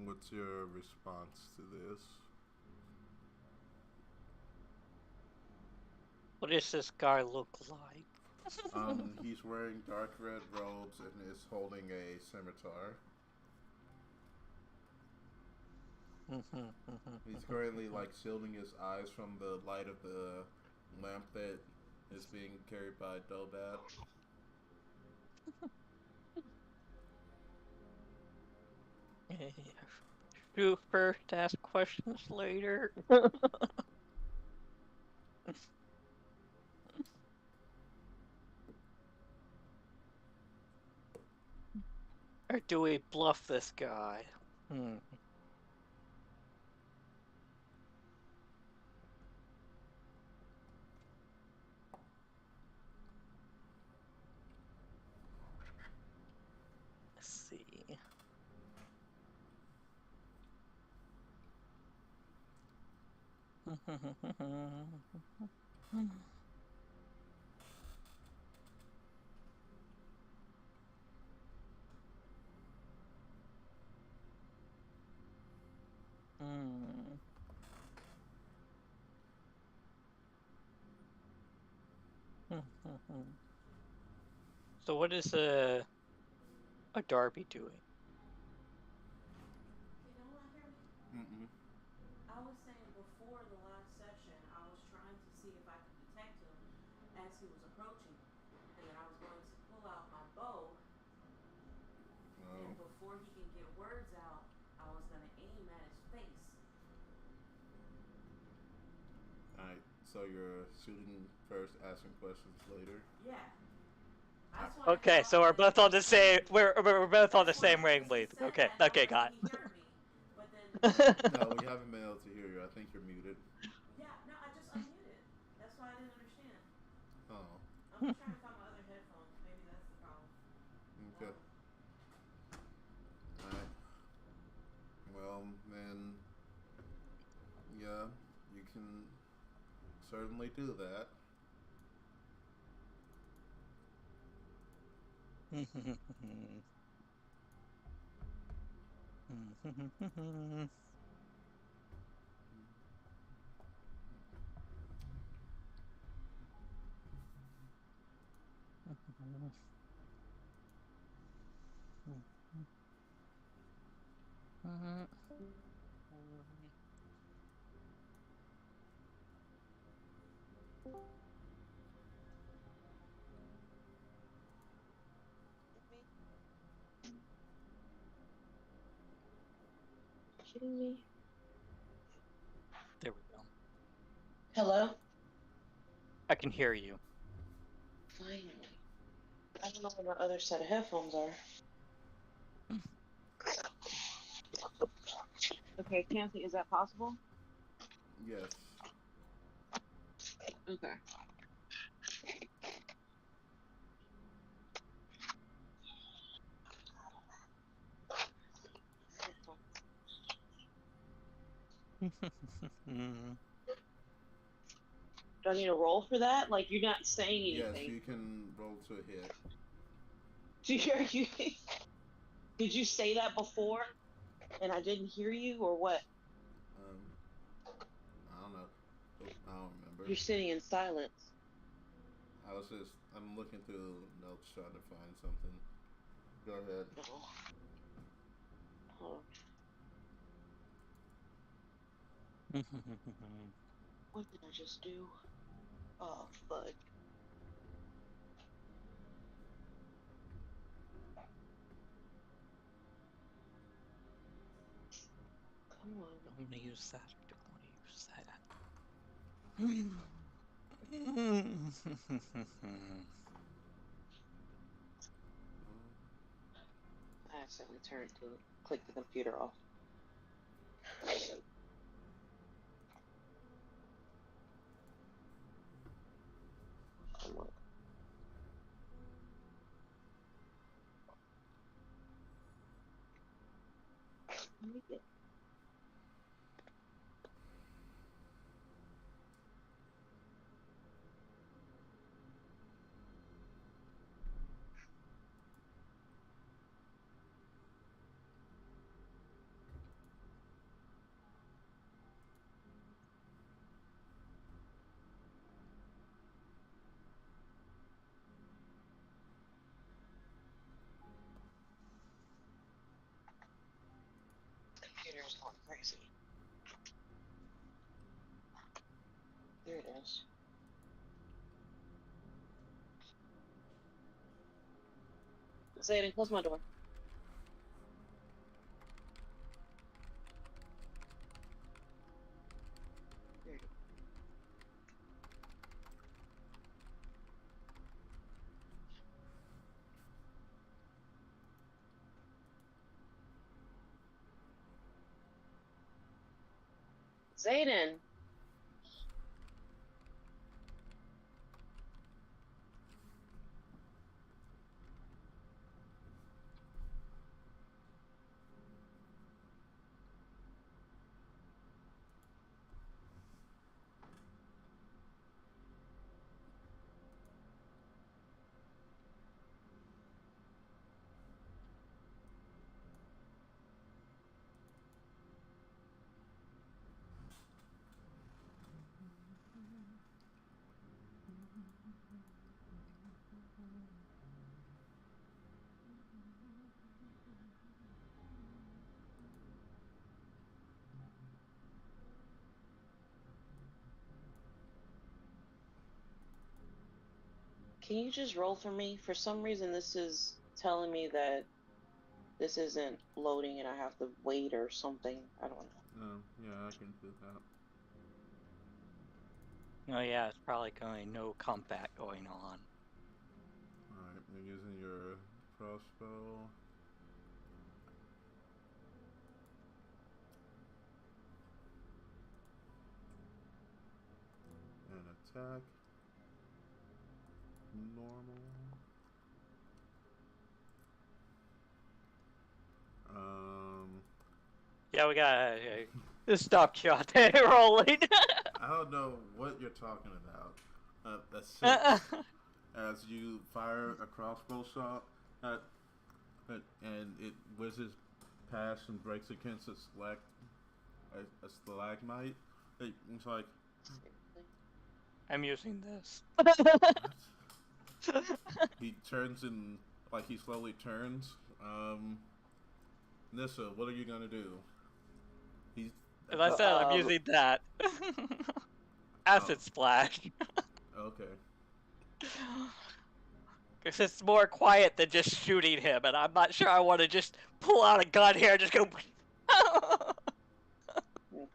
What's your response to this? What does this guy look like? He's wearing dark red robes and is holding a scimitar. He's currently like shielding his eyes from the light of the lamp that is being carried by Dobat. Shoot first, ask questions later. Or do we bluff this guy? Let's see. So what is a Darby doing? Can no one hear me? Mm-mm. I was saying before the last session, I was trying to see if I could detect him as he was approaching. And then I was going to pull out my bow. And before he can get words out, I was going to aim at his face. Alright, so you're shooting first, asking questions later? Yeah. Okay, so we're both on the same. We're both on the same wavelength. Okay, okay, got it. No, we haven't been able to hear you. I think you're muted. Yeah, no, I just unmuted. That's why I didn't understand. Oh. I'm just trying to find my other headphones. Maybe that's the problem. Okay. Alright. Well, then, yeah, you can certainly do that. Kidding me? There we go. Hello? I can hear you. Finally. I don't know where my other set of headphones are. Okay, Tansy, is that possible? Yes. Okay. Do I need to roll for that? Like, you're not saying Yes, anything. you can roll to hit. Did you say that before and I didn't hear you, or what? I don't know. I don't remember. You're sitting in silence. I'm looking through notes trying to find something. Go ahead. Oh. What did I just do? Oh, fudge. Come on. Don't want to use that. Don't want to use that. I accidentally turned to click the computer off. Come on. Let me get. going crazy. There it is. Zayden, close my door. There you go. Zayden. Can you just roll for me? For some reason, this is telling me that this isn't loading and I have to wait or something. I don't know. Yeah, I can do that. Oh yeah, it's probably going no combat going on. Alright, you're using your crossbow. And attack. Normal. Yeah, we gotta stop Chiate rolling. I don't know what you're talking about. That's 6. As you fire a crossbow shot, and it whizzes past and breaks against a stalagmite. It's like, I'm using this. what? He turns and he slowly turns. Nissa, what are you gonna do? As I said, I'm using that. Acid splash. Okay. Because it's more quiet than just shooting him, and I'm not sure I want to just pull out a gun here and just go.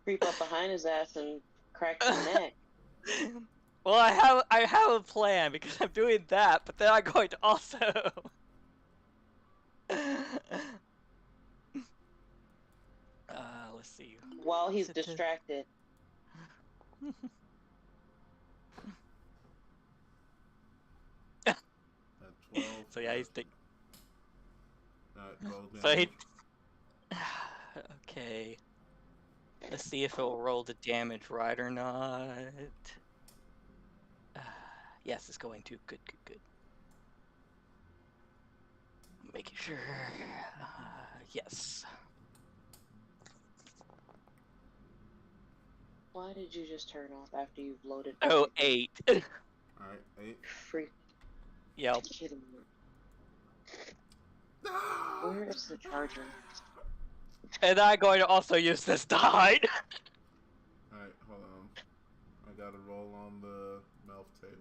Creep up behind his ass and crack his neck. Well, I have a plan because I'm doing that, but then I'm going to also. Let's see. While he's distracted. At 12. So yeah, he's thinking. So he. Okay. Let's see if it'll roll the damage right or not. Yes, it's going to. Good. Making sure. Yes. Why did you just turn off after you've loaded? Oh, 8. Alright, 8. Freak. Yep. Kidding me. Where is the charger? And I'm going to also use this to hide. Alright, hold on. I gotta roll on the mouth table.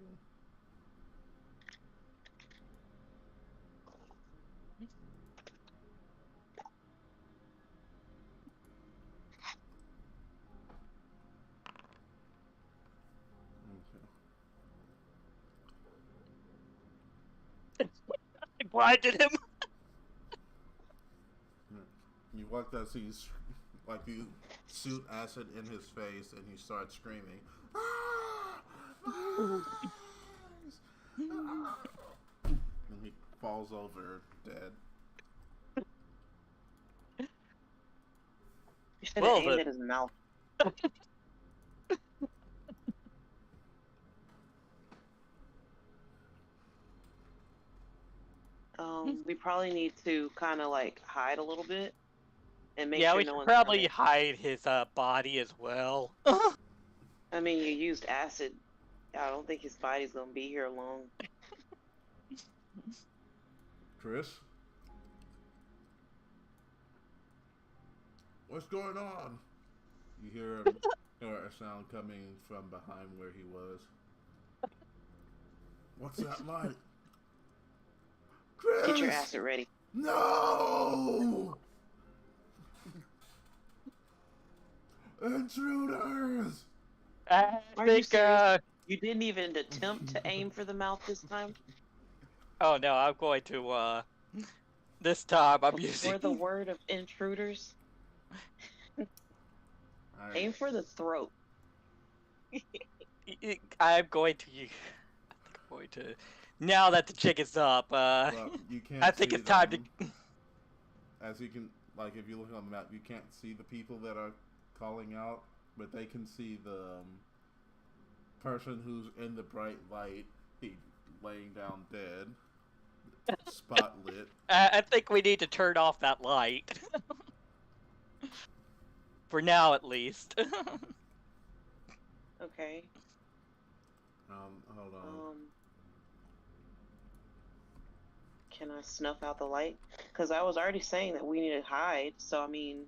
I blinded him. You walk out, so you shoot acid in his face, and he starts screaming. And he falls over dead. You should have aimed at his mouth. We probably need to kind of hide a little bit and make sure we no should one's probably coming. hide his body as well. I mean, you used acid. I don't think his body's gonna be here long. Chris? What's going on? You hear a sound coming from behind where he was. What's that like? Chris! Get your acid ready. No! Intruders! I Are you think, serious? You didn't even attempt to aim for the mouth this time? oh no, I'm going to, this time I'm using... Or the word of intruders? Aim for the throat. I'm going to use... I think I'm going to... Now that the chick is up, Well, you can't I think see it's time them. to... As you can, like, if you look on the map, you can't see the people that are calling out, but they can see the person who's in the bright light, laying down dead, spot lit. I think we need to turn off that light. For now, at least. Okay. Hold on. Can I snuff out the light? Because I was already saying that we need to hide, so I mean...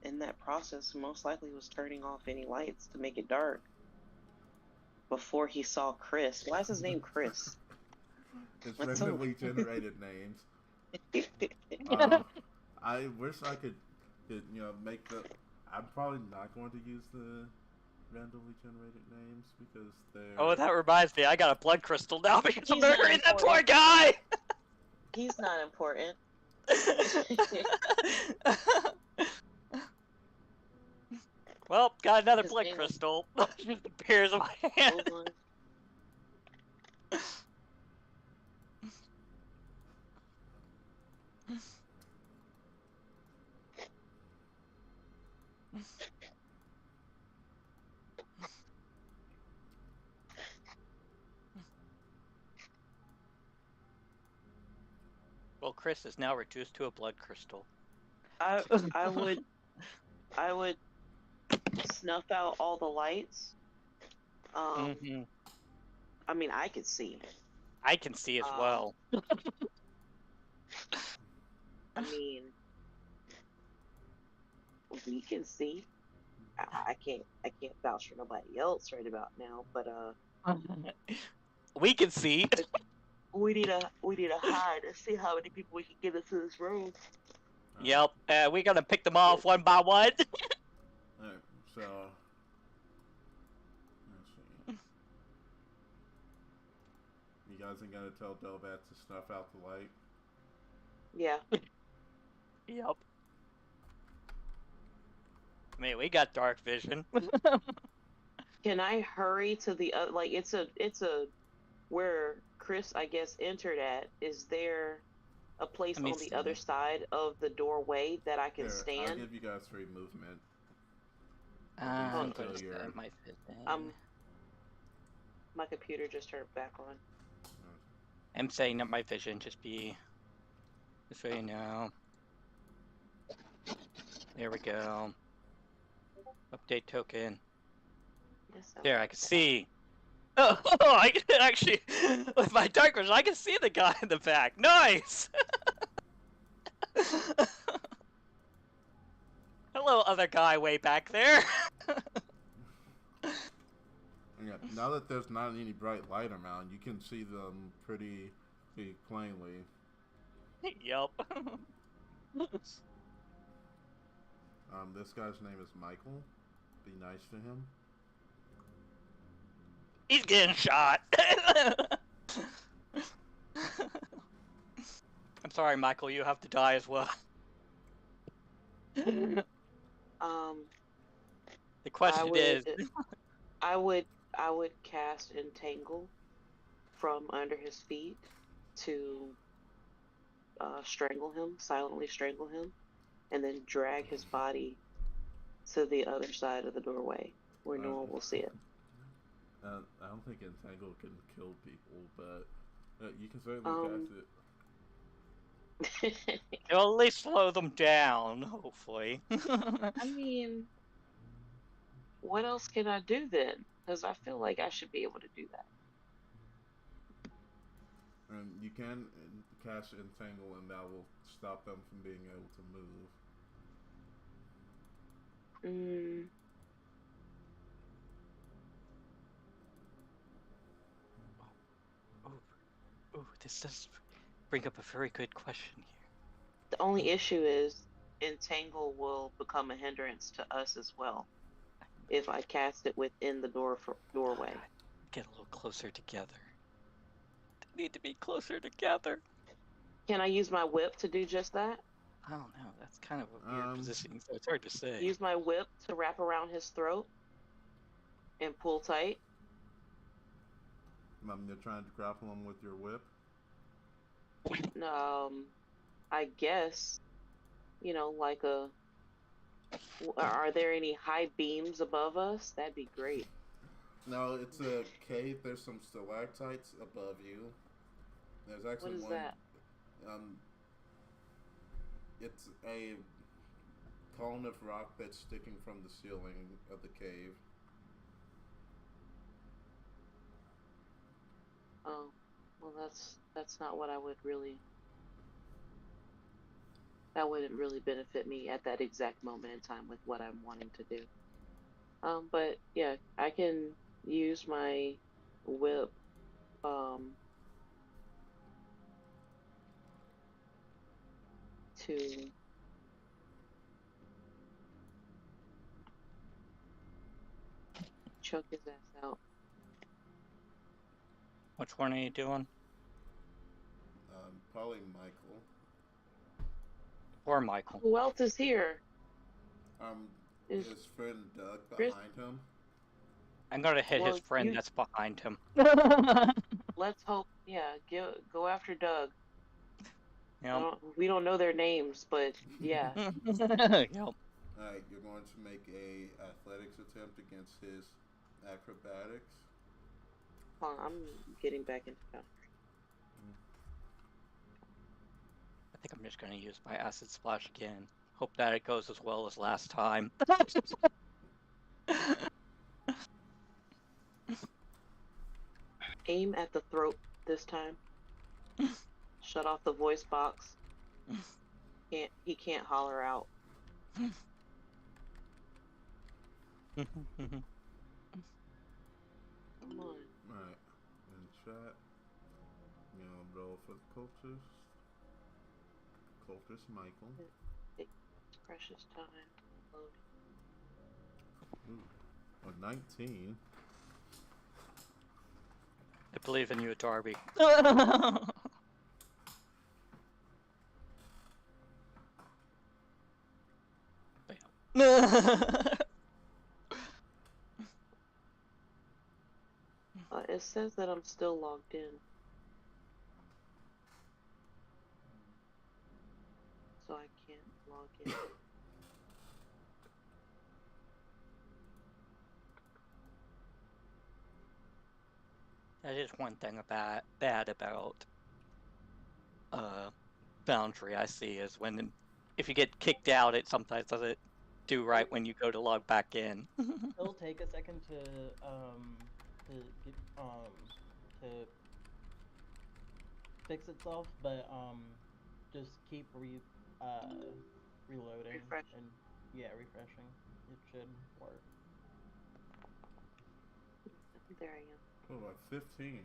In that process, most likely was turning off any lights to make it dark. Before he saw Chris. Why is his name Chris? It's What's randomly generated names. I wish I could, make the... I'm probably not going to use the randomly generated names because they're... Oh, that reminds me, I got a blood crystal now because I'm He's not murdering that poor important. guy! He's not important. Well, got another His blood name was- crystal. Just appears in my hand. Hold on. Well, Chris is now reduced to a blood crystal. I would snuff out all the lights. I mean, I could see. I can see as well. I mean, we can see. I can't vouch for nobody else right about now, but We can see. we need to hide and see how many people we can get into this room. Yep, we're gonna pick them off one by one. Alright, so... Let's see. You guys ain't gonna tell Delvat to snuff out the light? Yeah. Yep. I mean, we got dark vision. Can I hurry to the like it's a where Chris I guess entered at? Is there a place on the other side of the doorway that I can stand? I'll give you guys free movement. I'm so gonna you're- set my vision. My computer just turned back on. I'm saying that my vision just be this way now. There we go. Update token. Yes, There, I can see. Oh, I can actually, with my dark vision, I can see the guy in the back. Nice! Hello, other guy way back there. Yeah, now that there's not any bright light around, you can see them pretty plainly. Yup. This guy's name is Michael. Be nice to him. He's getting shot. I'm sorry, Michael. You have to die as well. The question is, I would cast Entangle from under his feet to strangle him, silently strangle him, and then drag his body to the other side of the doorway where no one will see it. I don't think Entangle can kill people, but you can certainly cast it. it'll at least slow them down, hopefully. I mean, what else can I do then? Because I feel like I should be able to do that. You can cast Entangle, and that will stop them from being able to move. Oh, this does bring up a very good question here. The only issue is Entangle will become a hindrance to us as well if I cast it within the doorway. Get a little closer together. They need to be closer together. Can I use my whip to do just that? I don't know. That's kind of a weird positioning, so it's hard to say. Use my whip to wrap around his throat and pull tight. You're trying to grapple him with your whip? I guess, like are there any high beams above us? That'd be great. No, it's a cave. There's some stalactites above you. There's actually what is one. That? It's a cone of rock that's sticking from the ceiling of the cave. Oh, well, that's not what I would really. That wouldn't really benefit me at that exact moment in time with what I'm wanting to do. But yeah, I can use my whip. To choke his ass out. Which one are you doing? Probably Michael. Or Michael. Who else is here? His friend Doug Chris? behind him. I'm gonna hit his friend that's behind him. Let's hope. Yeah, go after Doug. Yep. We don't know their names, but yeah. Yep. Alright, you're going to make a athletics attempt against his acrobatics. Hold on, I'm getting back into that. I think I'm just gonna use my acid splash again. Hope that it goes as well as last time. Aim at the throat this time. Shut off the voice box. He can't holler out. Alright, Come on. in chat, roll for the cultist. Cultist Michael. Precious time. Ooh, a 19. I believe in you, Darby. It says that I'm still logged in. So I can't log in. That is one thing bad about Foundry I see is if you get kicked out, it sometimes doesn't do right when you go to log back in. It'll take a second to fix itself, but just keep reloading and refreshing. It should work. There I am. Oh, like 15.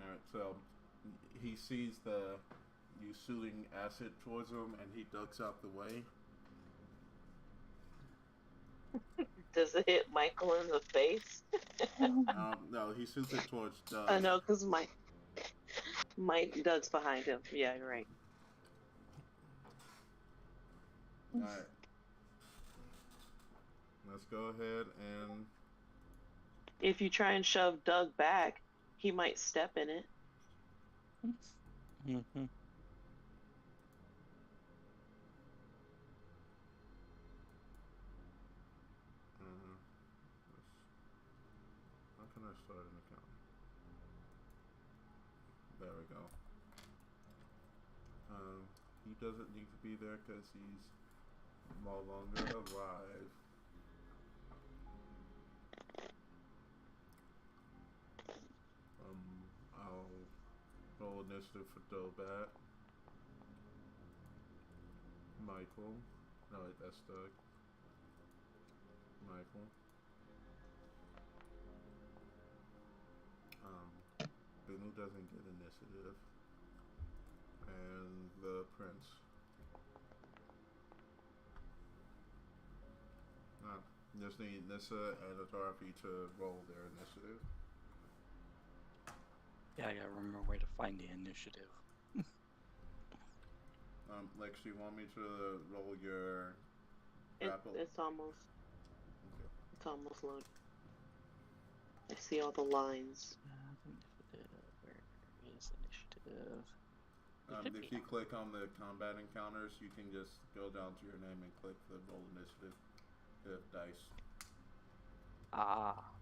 Alright, so he sees you shooting acid towards him, and he ducks out the way. Does it hit Michael in the face? No, he shoots it towards Doug. I know, because Doug's behind him. Yeah, you're right. Alright. Let's go ahead and... If you try and shove Doug back, he might step in it. Mm-hmm. How can I start an account? There we go. He doesn't need to be there because he's no longer alive. roll initiative for Dobat. Michael. No, wait, that's Doug. Michael. Binu doesn't get initiative. And the Prince. Just need Nissa and Adarfi to roll their initiative. Yeah, I gotta remember where to find the initiative. Lex, do you want me to roll your grapple? It's almost. Okay. It's almost loaded. I see all the lines. Where is initiative? If you click on the combat encounters, you can just go down to your name and click the roll initiative. The dice. Ah.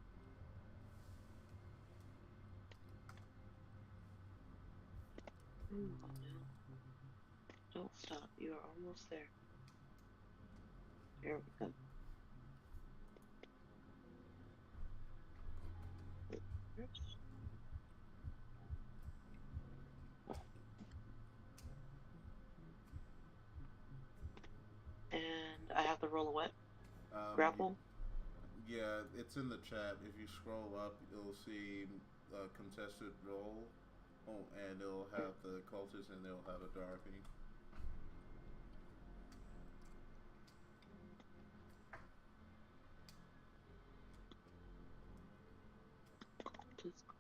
Don't stop. You are almost there. There we go. And I have to roll a what? Grapple? Yeah, it's in the chat. If you scroll up, you'll see contested roll. Oh, and it'll have the cultists and it'll have a Darby.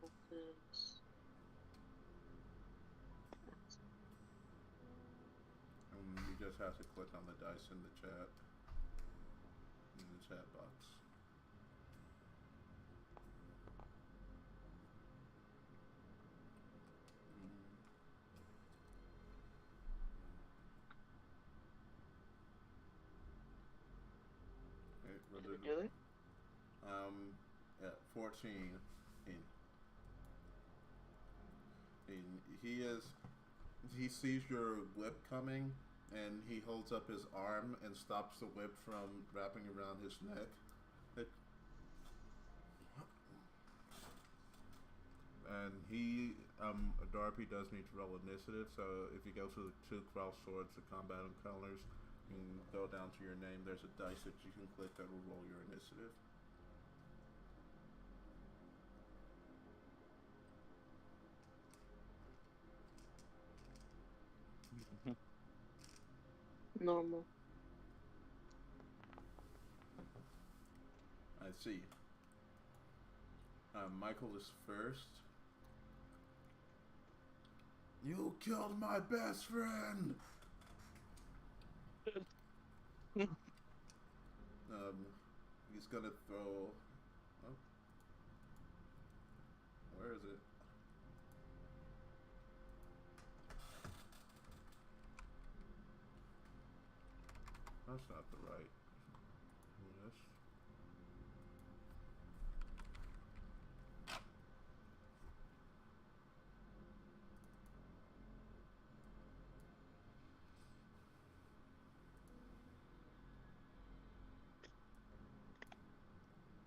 Cultists. You just have to click on the dice in the chat. In the chat box. Do it? Yeah, 14. He sees your whip coming, and he holds up his arm and stops the whip from wrapping around his neck. And Darby does need to roll initiative, so if you go to the two cross swords, the combat encounters, you can go down to your name. There's a dice that you can click that will roll your initiative. Normal. I see. Michael is first. You killed my best friend! He's gonna throw... Oh. Where is it? That's not the right. Yes.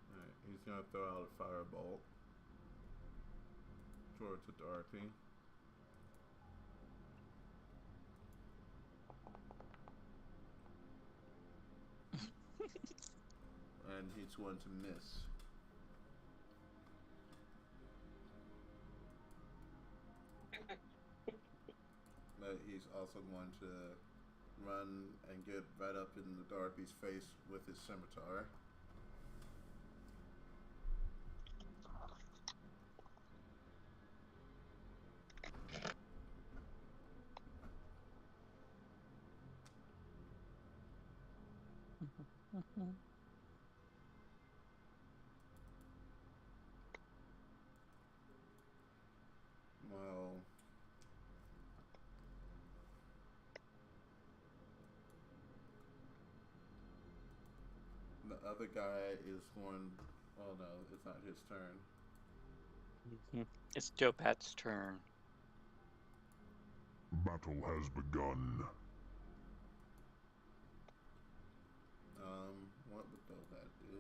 Alright, he's gonna throw out a firebolt towards the Darky. And he's going to miss. But he's also going to run and get right up in the Darby's face with his scimitar. Well, the other guy is going. Oh no, it's not his turn. It's Joe Pat's turn. Battle has begun. What would Dobat do?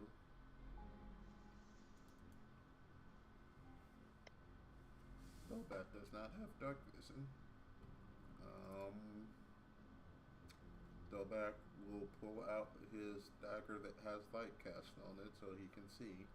that does not have dark vision. Dobak will pull out his dagger that has light cast on it so he can see.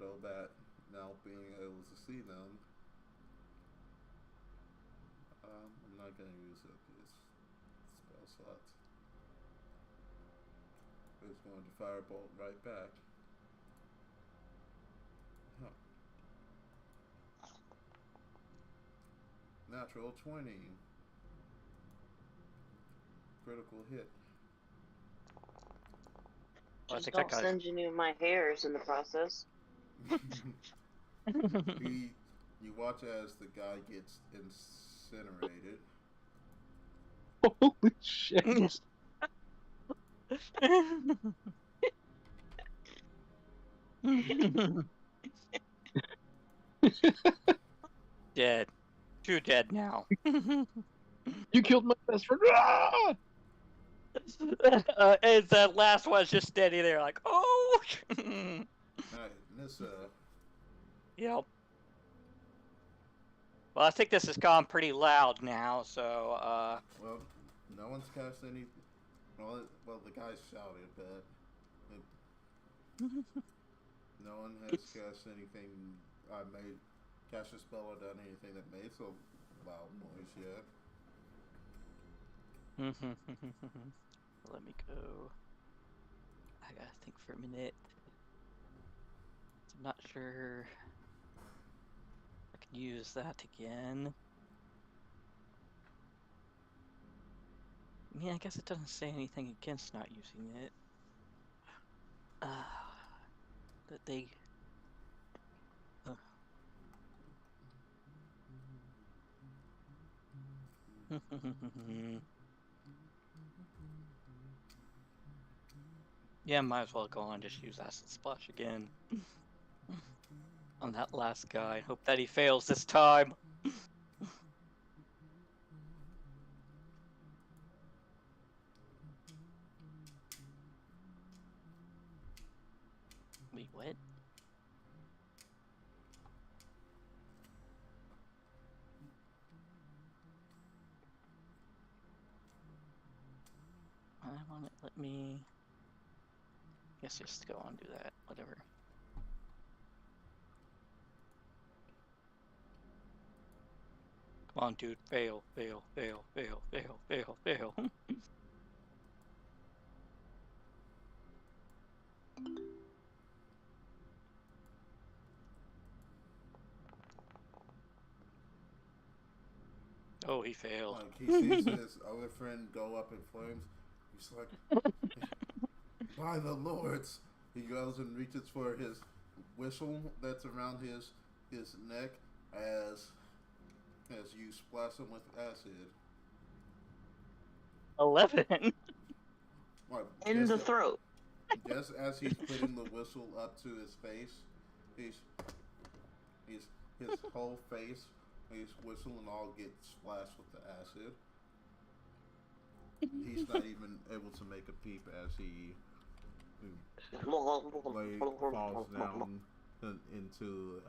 Dobat now being able to see them. I'm not going to use up his spell slots. He's going to firebolt right back. Huh. Natural 20. Critical hit. Just don't send you my hairs in the process. You watch as the guy gets incinerated. Holy shit. Dead. Too dead now. You killed my best friend. Ah! And that last one's just standing there like, oh! Alright, Nissa. Yep. Well, I think this has gone pretty loud now, so, Well, no one's cast any... Well, the guy shouted, but... No one has cast anything... Cast a spell or done anything that made so loud noise yet. Let me go. I gotta think for a minute. I'm not sure I can use that again. I mean, I guess it doesn't say anything against not using it. That they... Yeah, might as well go on and just use Acid Splash again. On that last guy. Hope that he fails this time. Wait, what? I want it, let me... Guess just go on and do that, whatever. Come on, dude, fail, fail, fail, fail, fail, fail, fail. Oh, he failed. Like, he sees his other friend go up in flames. He's like, by the lords! He goes and reaches for his whistle that's around his neck as you splash him with acid. 11. In the throat. Just as he's putting the whistle up to his face, his whole face, his whistle and all get splashed with the acid. He's not even able to make a peep as he falls down into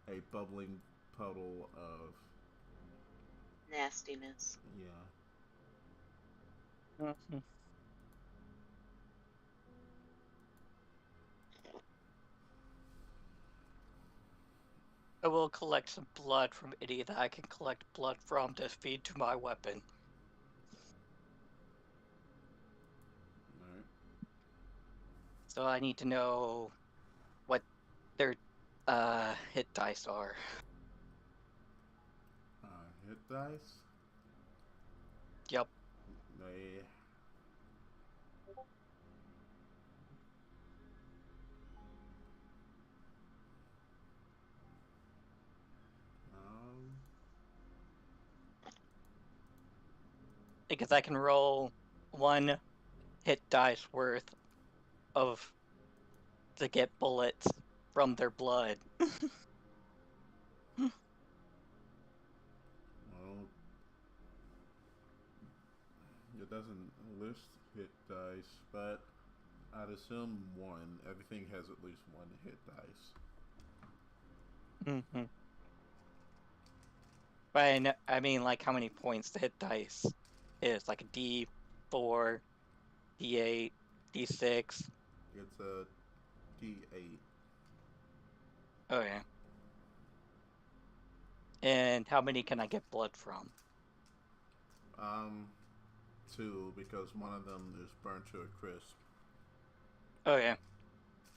a bubbling puddle of nastiness. Yeah. I will collect some blood from any that I can collect blood from to feed to my weapon. Alright. So I need to know what their hit dice are. Hit dice? Yep. They... Because I can roll 1 hit dice worth of to get bullets from their blood. Well, it doesn't list hit dice, but I'd assume 1. Everything has at least 1 hit dice. Mm-hmm. But I mean, like, how many points the hit dice is? Like a D4, D8, D6. It's a D8. Oh, yeah. And how many can I get blood from? 2, because one of them is burnt to a crisp. Oh, yeah.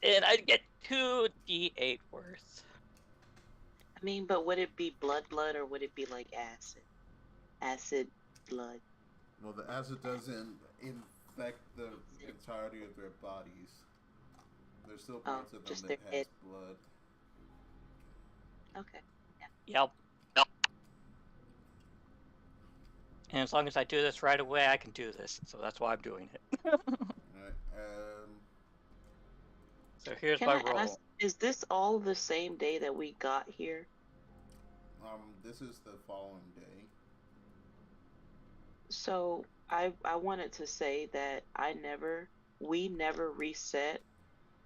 And I'd get 2 D8 worth. I mean, but would it be blood or would it be like acid? Acid blood. Well, the acid doesn't infect the entirety of their bodies. There's still parts of them just that their has head. blood. Okay. Yep. And as long as I do this right away, I can do this. So that's why I'm doing it. Alright, So here's Can my I roll. ask, is this all the same day that we got here? This is the following day. So I wanted to say that we never reset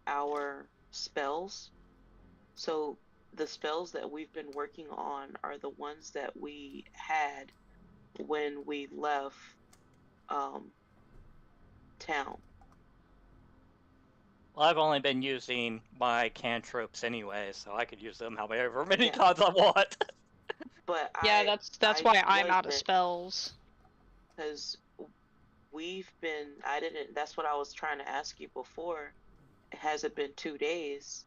our spells. So the spells that we've been working on are the ones that we had when we left town. Well, I've only been using my cantrips anyway, so I could use them however many times I want. But yeah, that's why I'm out of spells. Because that's what I was trying to ask you before. Has it been 2 days?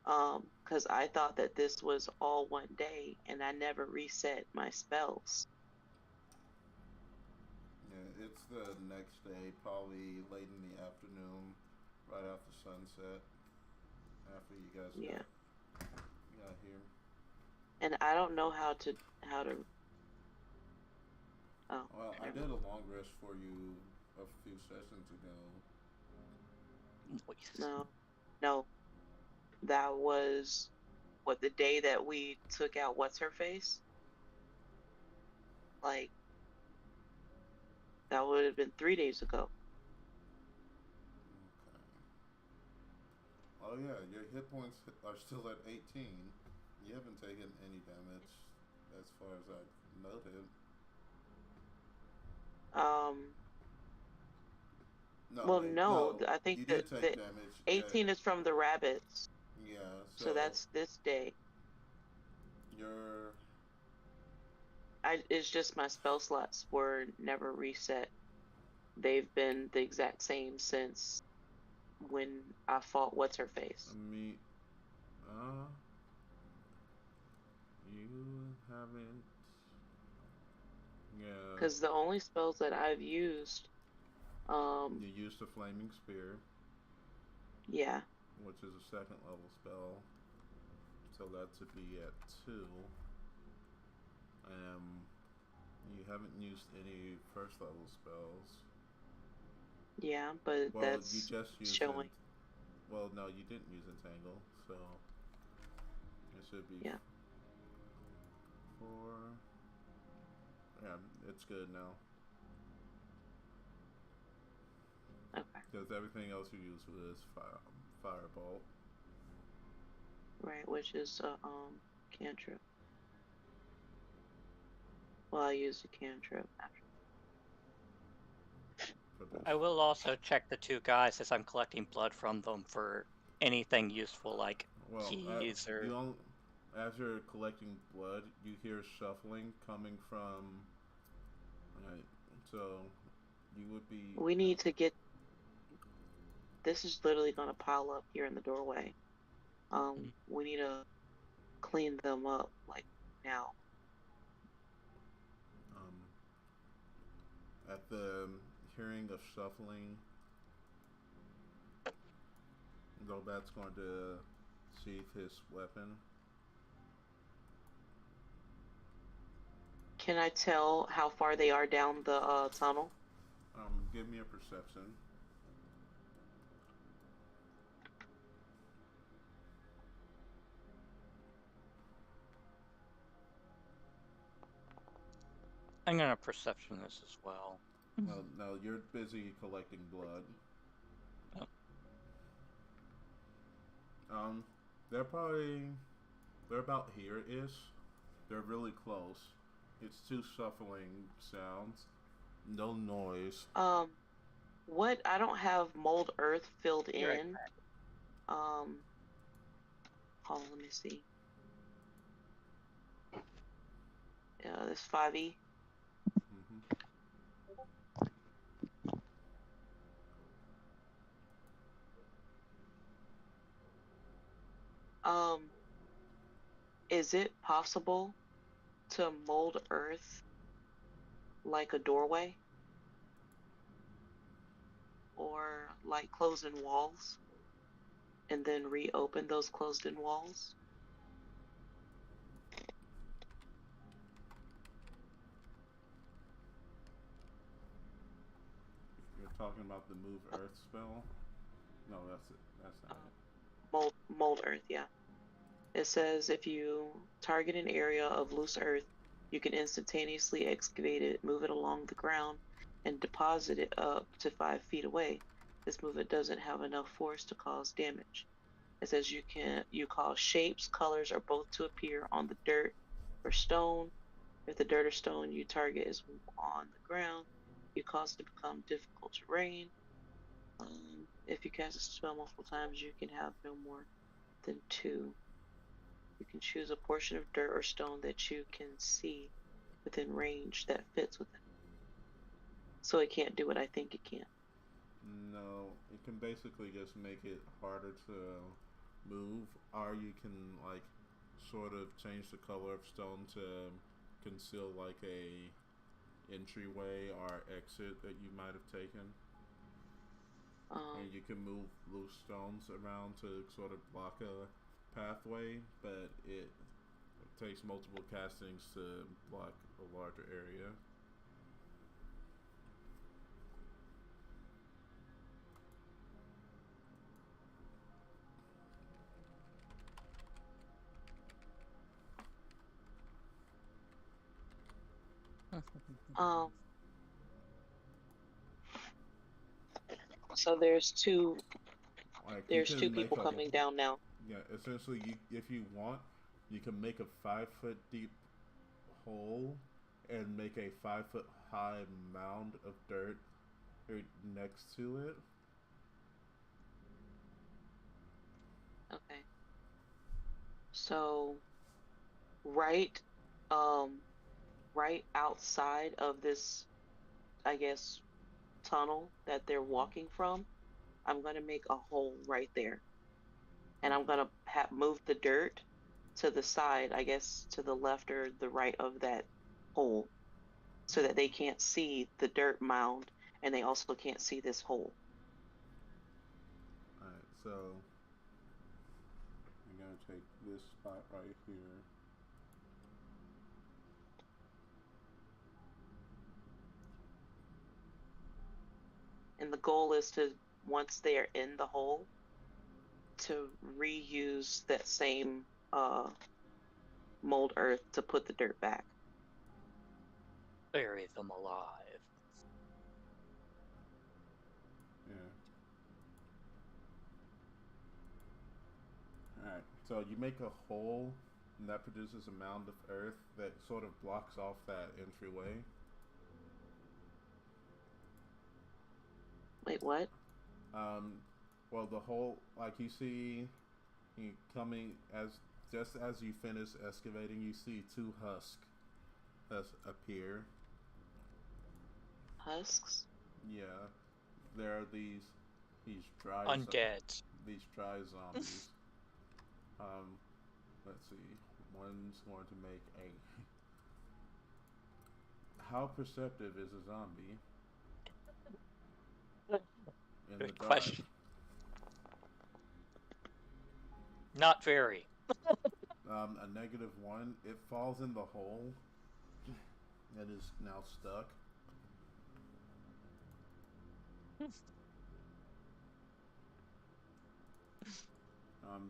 Because I thought that this was all one day, and I never reset my spells. Yeah, it's the next day, probably late in the afternoon, right after sunset, after you guys got here. And I don't know how to. Oh. Well, I did a long rest for you a few sessions ago. No. That was the day that we took out what's her face? Like, that would have been 3 days ago. Okay. Oh yeah, your hit points are still at 18. You haven't taken any damage, as far as I've noted. No. I think that the 18 is from the rabbits. Yeah. So that's this day. It's just my spell slots were never reset. They've been the exact same since when I fought what's her face. You haven't. Yeah. Because the only spells that I've used. You used a flaming spear. Yeah. Which is a 2nd level spell. So that should be at 2. You haven't used any 1st level spells. Yeah, but that's you just used showing. Well, no, you didn't use Entangle, so it should be 4. Yeah, it's good now. Okay. Because everything else you used was Firebolt. Right, which is cantrip. Well, I used a cantrip after. I will also check the 2 guys as I'm collecting blood from them for anything useful, like keys or. As you're collecting blood, you hear shuffling coming from. Right, so you would be. We need to get. This is literally gonna pile up here in the doorway. We need to clean them up like now. At the hearing of shuffling, Golbat's going to sheath his weapon. Can I tell how far they are down the tunnel? Give me a perception. I'm gonna perception this as well. No, you're busy collecting blood. Oh. They're about here-ish. They're really close. It's two shuffling sounds. No noise. What? I don't have mold earth filled You're in. Hold on, let me see. Yeah, this 5e. Is it possible to mold earth like a doorway? Or like closed-in walls? And then reopen those closed-in walls? You're talking about the move earth spell? No, that's it. That's not it. Mold earth, yeah. It says if you target an area of loose earth, you can instantaneously excavate it, move it along the ground, and deposit it up to 5 feet away. This movement doesn't have enough force to cause damage. It says you cause shapes, colors, or both to appear on the dirt or stone. If the dirt or stone you target is on the ground, you cause it to become difficult terrain. If you cast a spell multiple times, you can have no more than 2. You can choose a portion of dirt or stone that you can see within range that fits within. So it can't do what I think it can. No, it can basically just make it harder to move, or you can like sort of change the color of stone to conceal like a entryway or exit that you might have taken. And you can move loose stones around to sort of block a pathway, but it takes multiple castings to block a larger area. So there's two Like people coming down now. Yeah, essentially, if you want, you can make a 5-foot deep hole and make a 5-foot high mound of dirt right next to it. Okay. So right outside of this, I guess, tunnel that they're walking from, I'm gonna make a hole right there. And I'm gonna move the dirt to the side, I guess to the left or the right of that hole, so that they can't see the dirt mound and they also can't see this hole. Alright, so I'm gonna take this spot right here. And the goal is to, once they are in the hole, to reuse that same mold earth to put the dirt back. Bury them alive. Yeah. Alright, so you make a hole, and that produces a mound of earth that sort of blocks off that entryway. Wait, what? Well, the hole, like you see, coming just as you finish excavating, you see 2 husks appear. Husks? Yeah, there are these dry undead. These dry zombies. Let's see. One's going to make a. How perceptive is a zombie? Good question. Not very. A -1. It falls in the hole, and is now stuck.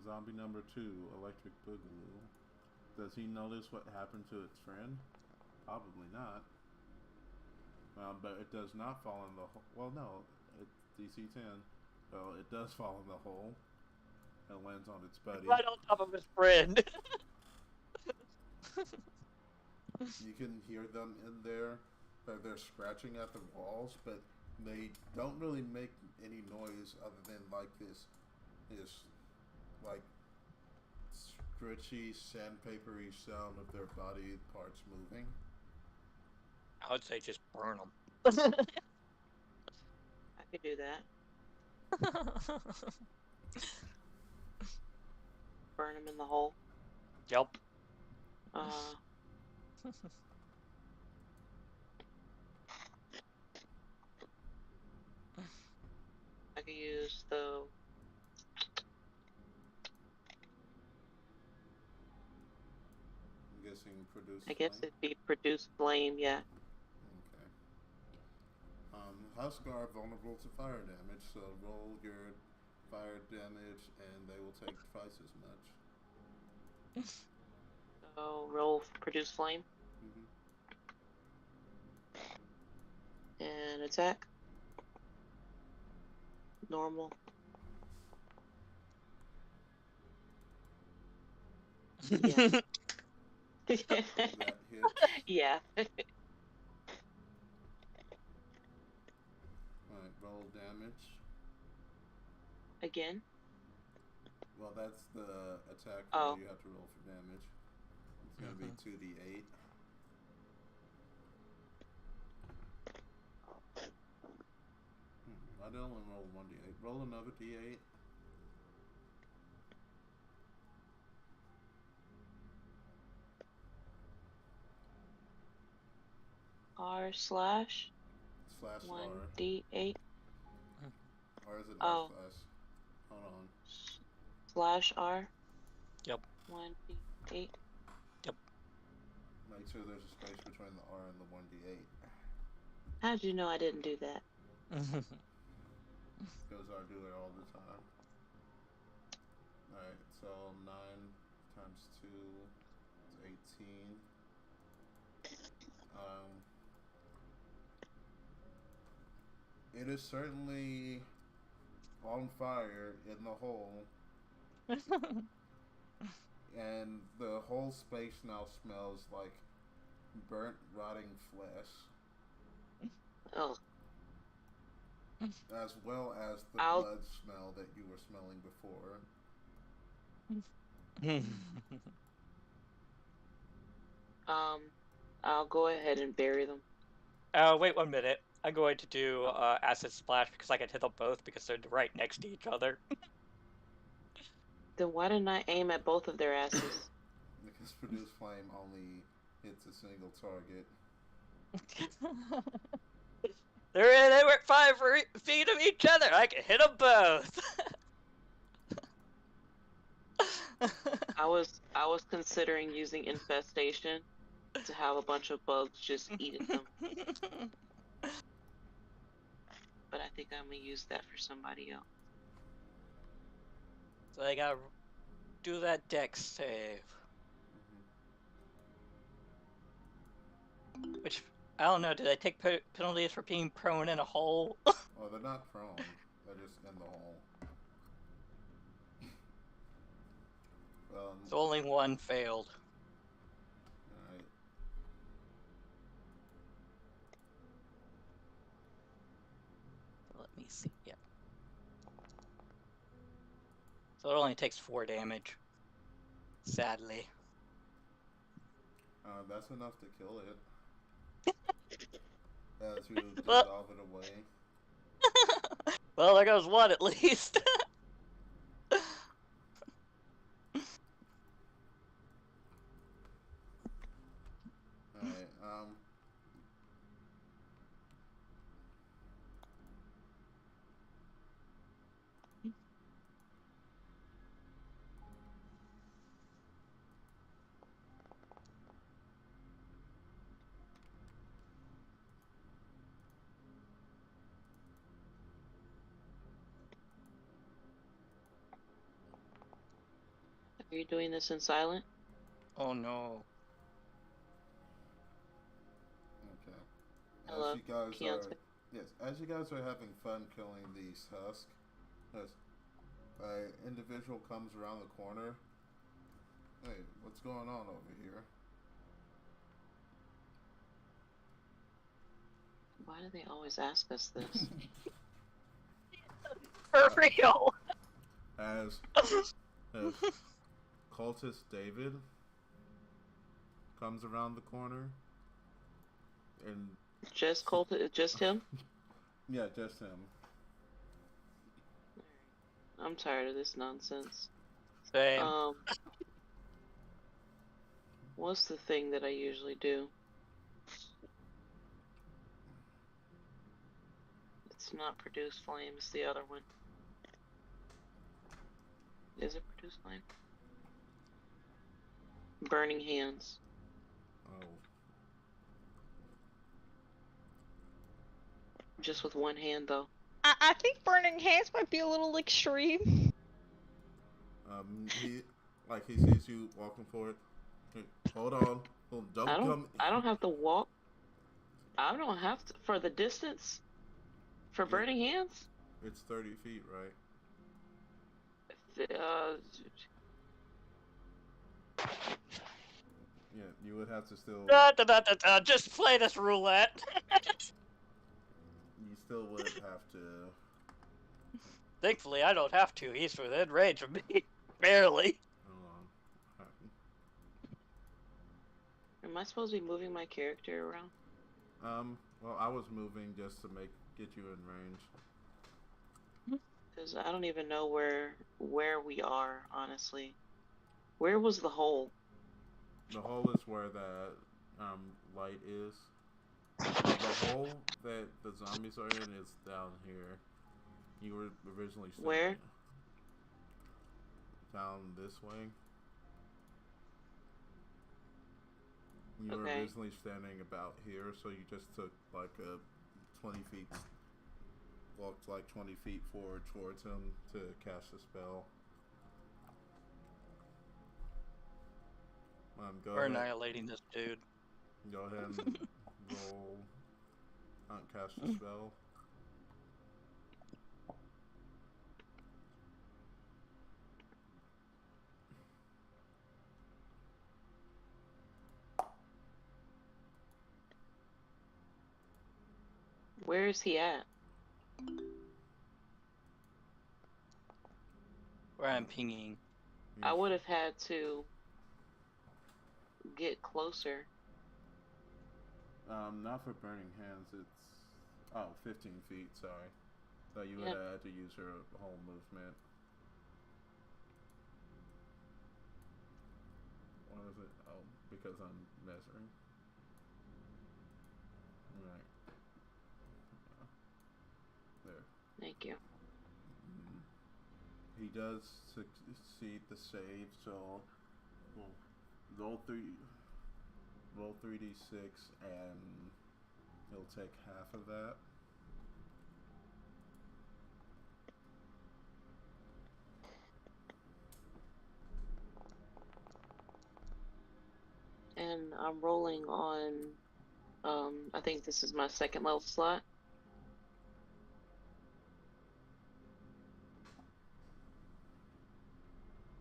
Zombie number 2, Electric Boogaloo. Does he notice what happened to its friend? Probably not. But it does not fall in the hole. Well, no, it's DC 10. Well, it does fall in the hole and lands on its buddy. Right on top of his friend. You can hear them in there. They're scratching at the walls, but they don't really make any noise other than like this like scritchy, sandpapery sound of their body parts moving. I would say just burn them. I could do that. Burn them in the hole. Yep. I could use the. I'm guessing produce. I guess flame? it'd be produce flame, yeah. Okay. Huskar vulnerable to fire damage, so roll your fire damage, and they will take twice as much. So roll produce flame. And attack. Normal. Yeah. That hit. Yeah. Alright, roll damage. Again? Well, that's the attack Oh. you have to roll for damage. It's going to be 2d8. I don't only roll 1d8. Roll another d8. R slash Slash 1d8. Or is it Oh. R slash? Hold on. Slash R. Yep. 1d8. Make sure there's a space between the R and the 1d8. How'd you know I didn't do that? Because I do it all the time. Alright, so 9 times 2 is 18. It is certainly on fire in the hole. And the whole space now smells like burnt, rotting flesh. Oh. As well as the I'll- blood smell that you were smelling before. I'll go ahead and bury them. Wait 1 minute. I'm going to do acid splash because I can hit them both because they're right next to each other. Then why didn't I aim at both of their asses? Because produce flame only hits a single target. They were 5 feet of each other. I can hit them both. I was considering using infestation to have a bunch of bugs just eat at them. But I think I'm gonna use that for somebody else. So I gotta do that dex save. Which, I don't know, did I take penalties for being prone in a hole? Oh, they're not prone. They're just in the hole. So only one failed. Alright. Let me see, yeah. So it only takes 4 damage. Sadly. That's enough to kill it. As you dissolve it away. Well, there goes one at least. Alright, Are you doing this in silent? Oh no. Okay. Hello, As you guys Keon's are, yes, as you guys are having fun killing these husks, yes, an individual comes around the corner. Hey, what's going on over here? Why do they always ask us this? For real. As cultist David comes around the corner, and Just him? yeah, just him. I'm tired of this nonsense. Same. What's the thing that I usually do? It's not produce flame, it's the other one. Is it produce flame? Burning hands. Oh. Just with one hand, though. I think burning hands might be a little extreme. He sees you walking forward. Hey, hold on. Don't come. I don't have to walk. I don't have to for the distance. For burning hands. It's 30 feet, right? Yeah, you would have to still. Just play this roulette. You still would have to. Thankfully, I don't have to. He's within range of me. Barely. Hold on. Am I supposed to be moving my character around? Well, I was moving just to get you in range. Because I don't even know where we are, honestly. Where was the hole? The hole is where that light is. The hole that the zombies are in is down here. You were originally standing where? Down this way. You were originally standing about here, so you just took like a 20 feet, walked like 20 feet forward towards him to cast a spell. We're annihilating this dude. Go ahead and roll, cast a spell. Where is he at? Where I'm pinging. I would have had to get closer. Not for burning hands, it's 15 feet, sorry. So you would have had to use her whole movement. What is it? Oh, because I'm measuring. Right. There. Thank you. He does succeed the save, so roll 3d6 and he'll take half of that. And I'm rolling on, I think this is my second level slot.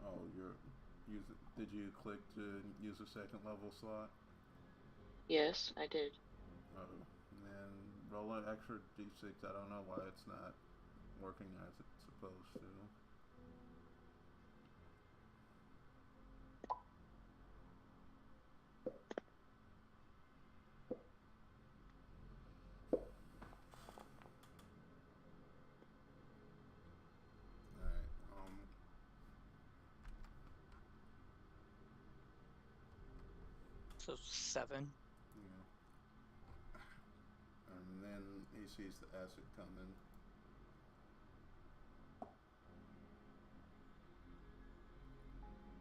Oh, did you click to use a second level slot? Yes, I did. Oh, and then roll an extra d6. I don't know why it's not working as it's supposed to. So 7. Yeah. And then he sees the acid coming.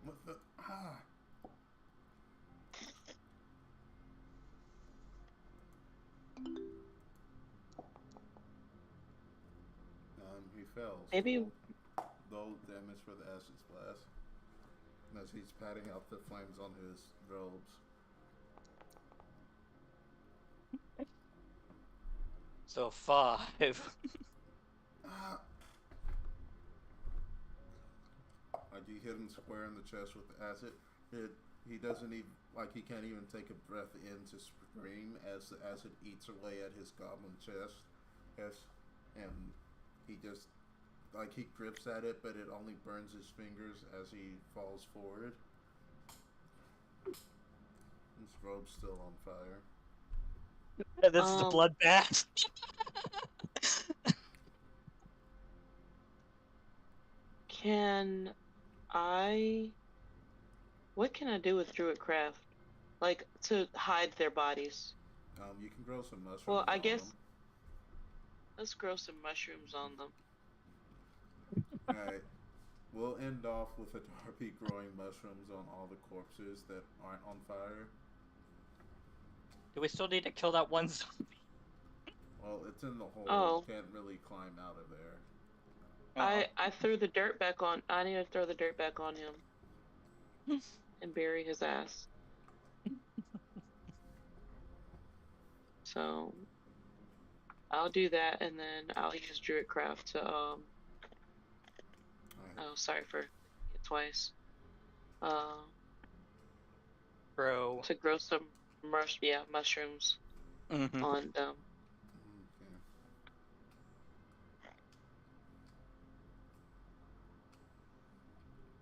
What the? He fails. Maybe. Low damage for the acid splash. as he's patting out the flames on his robes. So 5. Like you hit him square in the chest with the acid. He doesn't even he can't even take a breath in to scream as the acid eats away at his goblin chest. Yes, and he just he grips at it, but it only burns his fingers as he falls forward. His robe's still on fire. This is a bloodbath. What can I do with Druidcraft? Like, to hide their bodies? You can grow some mushrooms. Well, I guess... them. Let's grow some mushrooms on them. Alright. We'll end off with a Darby growing mushrooms on all the corpses that aren't on fire. Do we still need to kill that one zombie? Well, it's in the hole. Oh. You can't really climb out of there. I threw the dirt back on... I need to throw the dirt back on him. And bury his ass. So... I'll do that, and then I'll use Druidcraft to, Oh, sorry for it twice. Grow. To grow some mushrooms on them. Okay.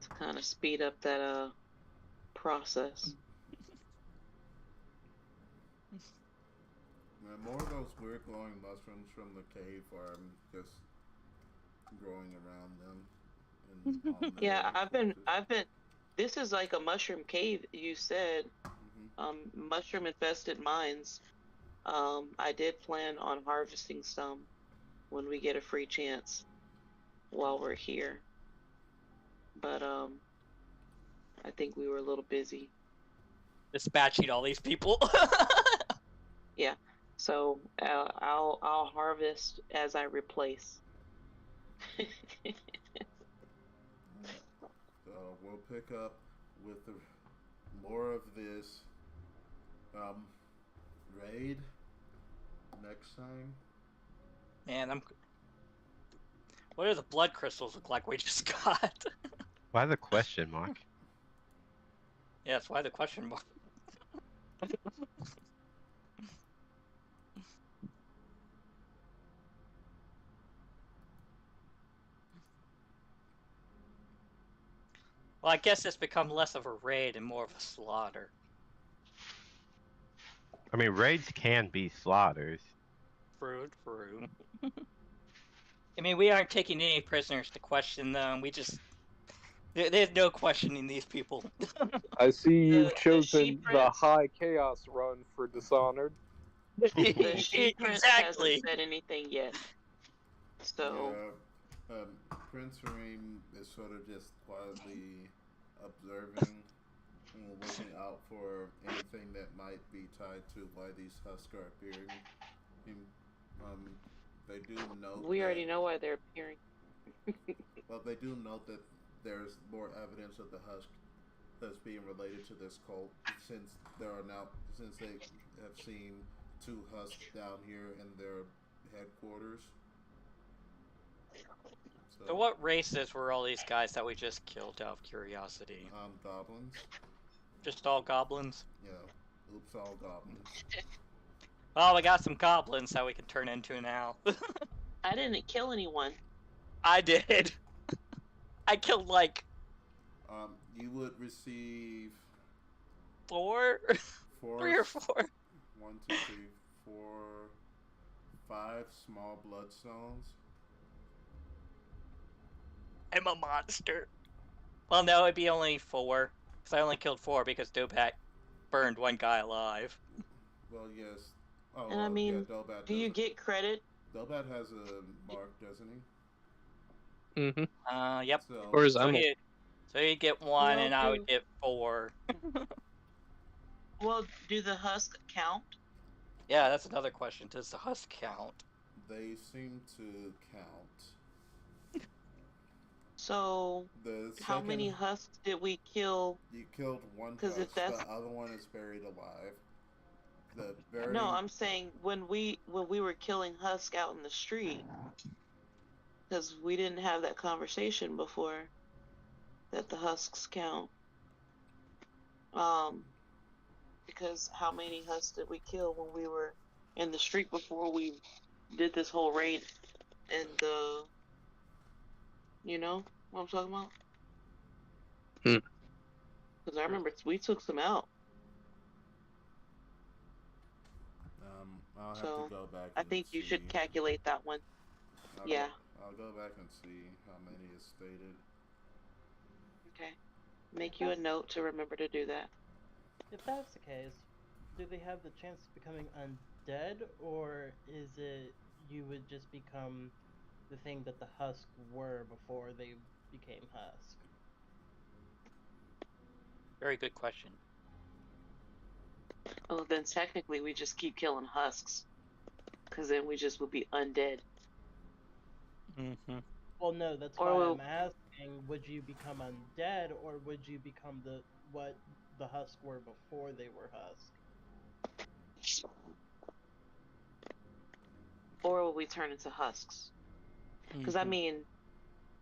To kind of speed up that, process. More of those weird glowing mushrooms from the cave are just growing around them. And on Yeah, I've been. This is like a mushroom cave. You said, mushroom infested mines. I did plan on harvesting some when we get a free chance while we're here. But I think we were a little busy dispatching all these people. Yeah. So I'll harvest as I replace. So we'll pick up with more of this raid next time. Man, what do the blood crystals look like we just got? Why the question mark? Yes, why the question mark? Well, I guess it's become less of a raid and more of a slaughter. I mean, raids can be slaughters. True. I mean, we aren't taking any prisoners to question them. We just... There's no questioning these people. I see you've chosen the high chaos run for Dishonored. The Sheep Prince hasn't said anything yet. So... Prince Reem is sort of just quietly observing and looking out for anything that might be tied to why these husks are appearing. They do note we already know why they're appearing. Well, they do note that there's more evidence of the husk that's being related to this cult since they have seen 2 husks down here in their headquarters. So what races were all these guys that we just killed out of curiosity? Goblins. Just all goblins? Yeah. Oops, all goblins. Well, we got some goblins that we can turn into now. I didn't kill anyone. I did. I killed like... You would receive... 4? 3 or 4? 1, 2, 3, 4, 5 small bloodstones. I'm a monster. Well, no, it'd be only 4. Because I only killed 4 because Dobat burned 1 guy alive. Well, yes. Oh, and I mean, yeah, Dobat do you get credit? Dobat has a mark, doesn't he? Mm-hmm. Yep. Or so you get 1 and I would get 4. Well, do the husk count? Yeah, that's another question. Does the husk count? They seem to count. So, how many husks did we kill? You killed one Because husk. if that's The other one is buried alive. no, I'm saying when we were killing husk out in the street, because we didn't have that conversation before that the husks count. Because how many husks did we kill when we were in the street before we did this whole raid? And you know what I'm talking about? Because I remember we took some out. I'll have to go back. I think you should calculate that one. I'll go back and see how many is stated. Okay. Make you a note to remember to do that. If that's the case, do they have the chance of becoming undead, or is it you would just become the thing that the husk were before they became husk? Very good question. Oh, then technically we just keep killing husks, because then we just would be undead. Mm-hmm. Well, no, that's why I'm asking: would you become undead, or would you become what the husk were before they were husk? Or will we turn into husks? Because I mean,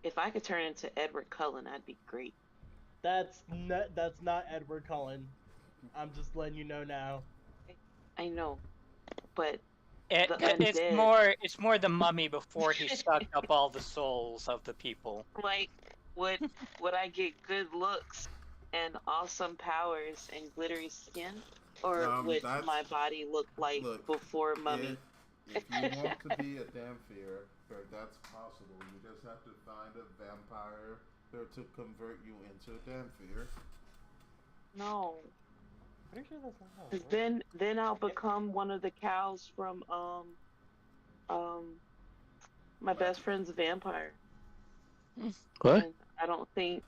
if I could turn into Edward Cullen, that'd be great. That's not Edward Cullen. I'm just letting you know now. I know, but it's more the mummy before he sucked up all the souls of the people. Like, would I get good looks and awesome powers and glittery skin, or would my body look like before mummy? If you want to be a Damphir, that's possible. You just have to find a vampire to convert you into a Damphir. No. Pretty sure that's not how it works. Then I'll become one of the cows from my best friend's vampire. What? And I don't think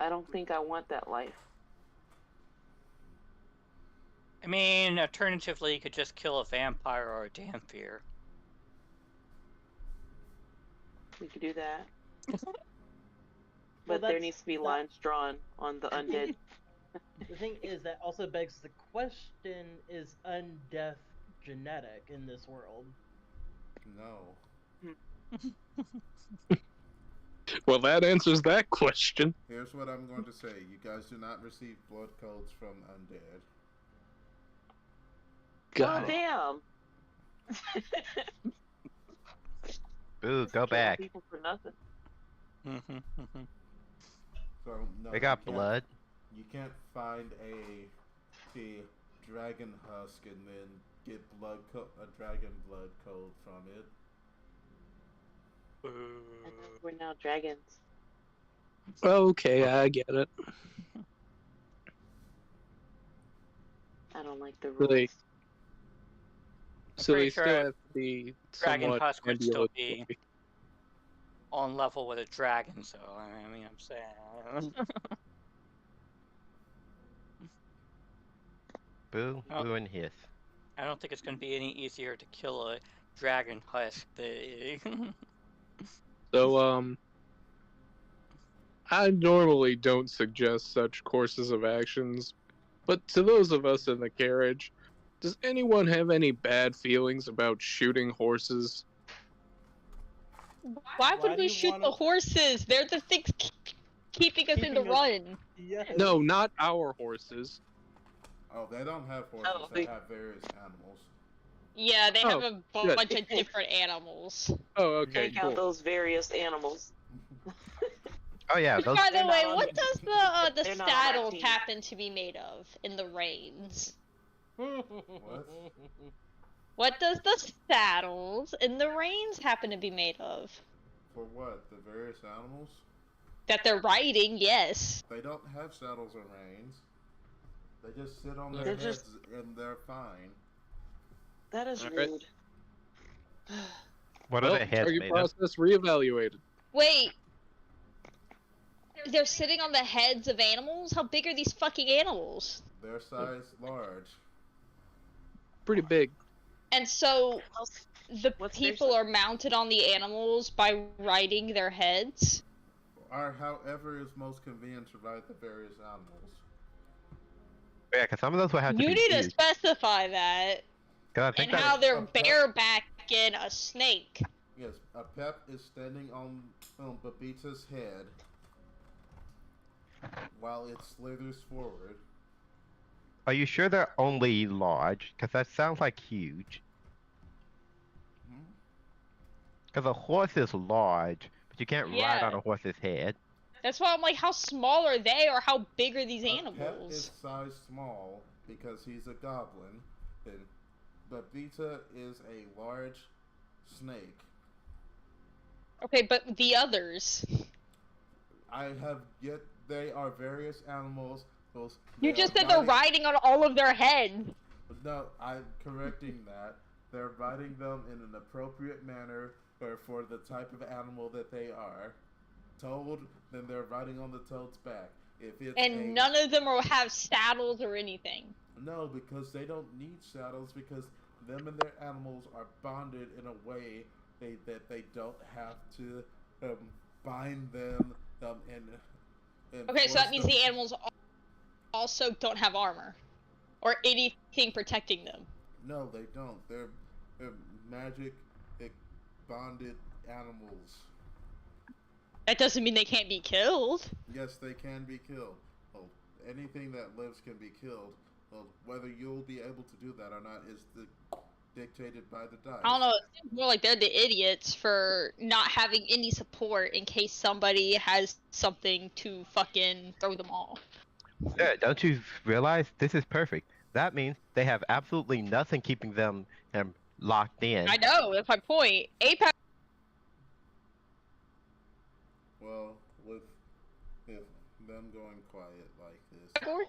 I want that life. I mean, alternatively, you could just kill a vampire or a Damphir. We could do that. But there needs to be lines drawn on the undead. The thing is, that also begs the question, is undeath genetic in this world? No. Well, that answers that question. Here's what I'm going to say. You guys do not receive blood codes from undead. God damn. Ooh, go back. People for nothing. So, no, they got blood. You can't find the dragon husk and then get a dragon blood code from it. We're now dragons. Okay, I get it. I don't like the rules. Really? So they sure still have to be Dragon somewhat husk would still ambulatory. be on level with a dragon, so I mean, I'm saying. Boo, boo, and hiss. I don't think it's going to be any easier to kill a dragon husk. So, I normally don't suggest such courses of actions, but to those of us in the carriage, does anyone have any bad feelings about shooting horses? Why would we shoot the horses? They're the things keeping us in the run. Yes. No, not our horses. Oh, they don't have horses. They have various animals. Yeah, they have a bunch of different animals. Oh, okay. Take out those various animals. Oh yeah. Those... By the way, what does the saddles happen to be made of in the reins? What? What does the saddles in the reins happen to be made of? For what? The various animals? That they're riding, yes. They don't have saddles or reins. They just sit on their heads and they're fine. That is rude. What are their heads target made process reevaluated. Wait. They're sitting on the heads of animals? How big are these fucking animals? Their size large. Pretty big. And so the people are mounted on the animals by riding their heads? Or however is most convenient to ride the various animals. Yeah, because some of those will have to You be need to huge. specify that. 'Cause I think And that how they're a pet- barebacking a snake. Yes, a pep is standing on Babita's head while it slithers forward. Are you sure they're only large? Because that sounds like huge. Because a horse is large, but you can't ride on Yeah. a horse's head. That's why I'm like, how small are they, or how big are these Pep animals? is size small because he's a goblin. And Babita is a large snake. Okay, but the others. I have yet. They are various animals. You just said they're riding on all of their heads. No, I'm correcting that. They're riding them in an appropriate manner for the type of animal that they are. Toad, then they're riding on the toad's back. If it's And none of them will have saddles or anything. No, because they don't need saddles because them and their animals are bonded in a way that they don't have to bind them and Okay, so that means them. the animals also don't have armor or anything protecting them. No, they don't. They're magic bonded animals. That doesn't mean they can't be killed. Yes, they can be killed. Well, anything that lives can be killed. Well, whether you'll be able to do that or not is dictated by the dice. I don't know. It seems more like they're the idiots for not having any support in case somebody has something to fucking throw them off. Yeah, don't you realize this is perfect? That means they have absolutely nothing keeping them locked in. I know, that's my point. Apex. Well, with them going quiet like this, I'm going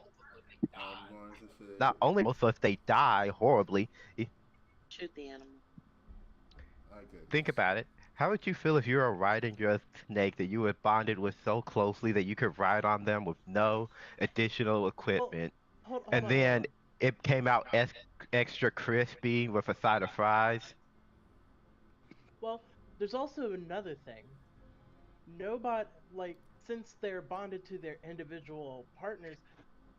to say... Not only also if they die horribly. Shoot the animal. Think about it. How would you feel if you were riding your snake that you were bonded with so closely that you could ride on them with no additional equipment, Hold and on, then it came out extra crispy with a side of fries? Well, there's also another thing. Nobody, like, since they're bonded to their individual partners,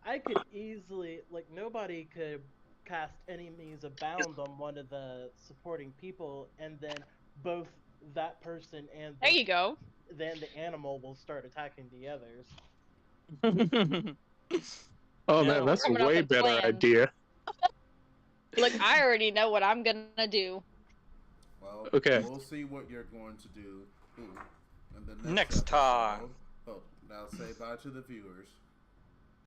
I could easily, like, nobody could cast enemies abound on one of the supporting people, and then both that person and There you go. Then the animal will start attacking the others. Oh man, that's a way better idea. Look, I already know what I'm gonna do. Well, okay. We'll see what you're going to do in the Next time. Oh, now say bye to the viewers.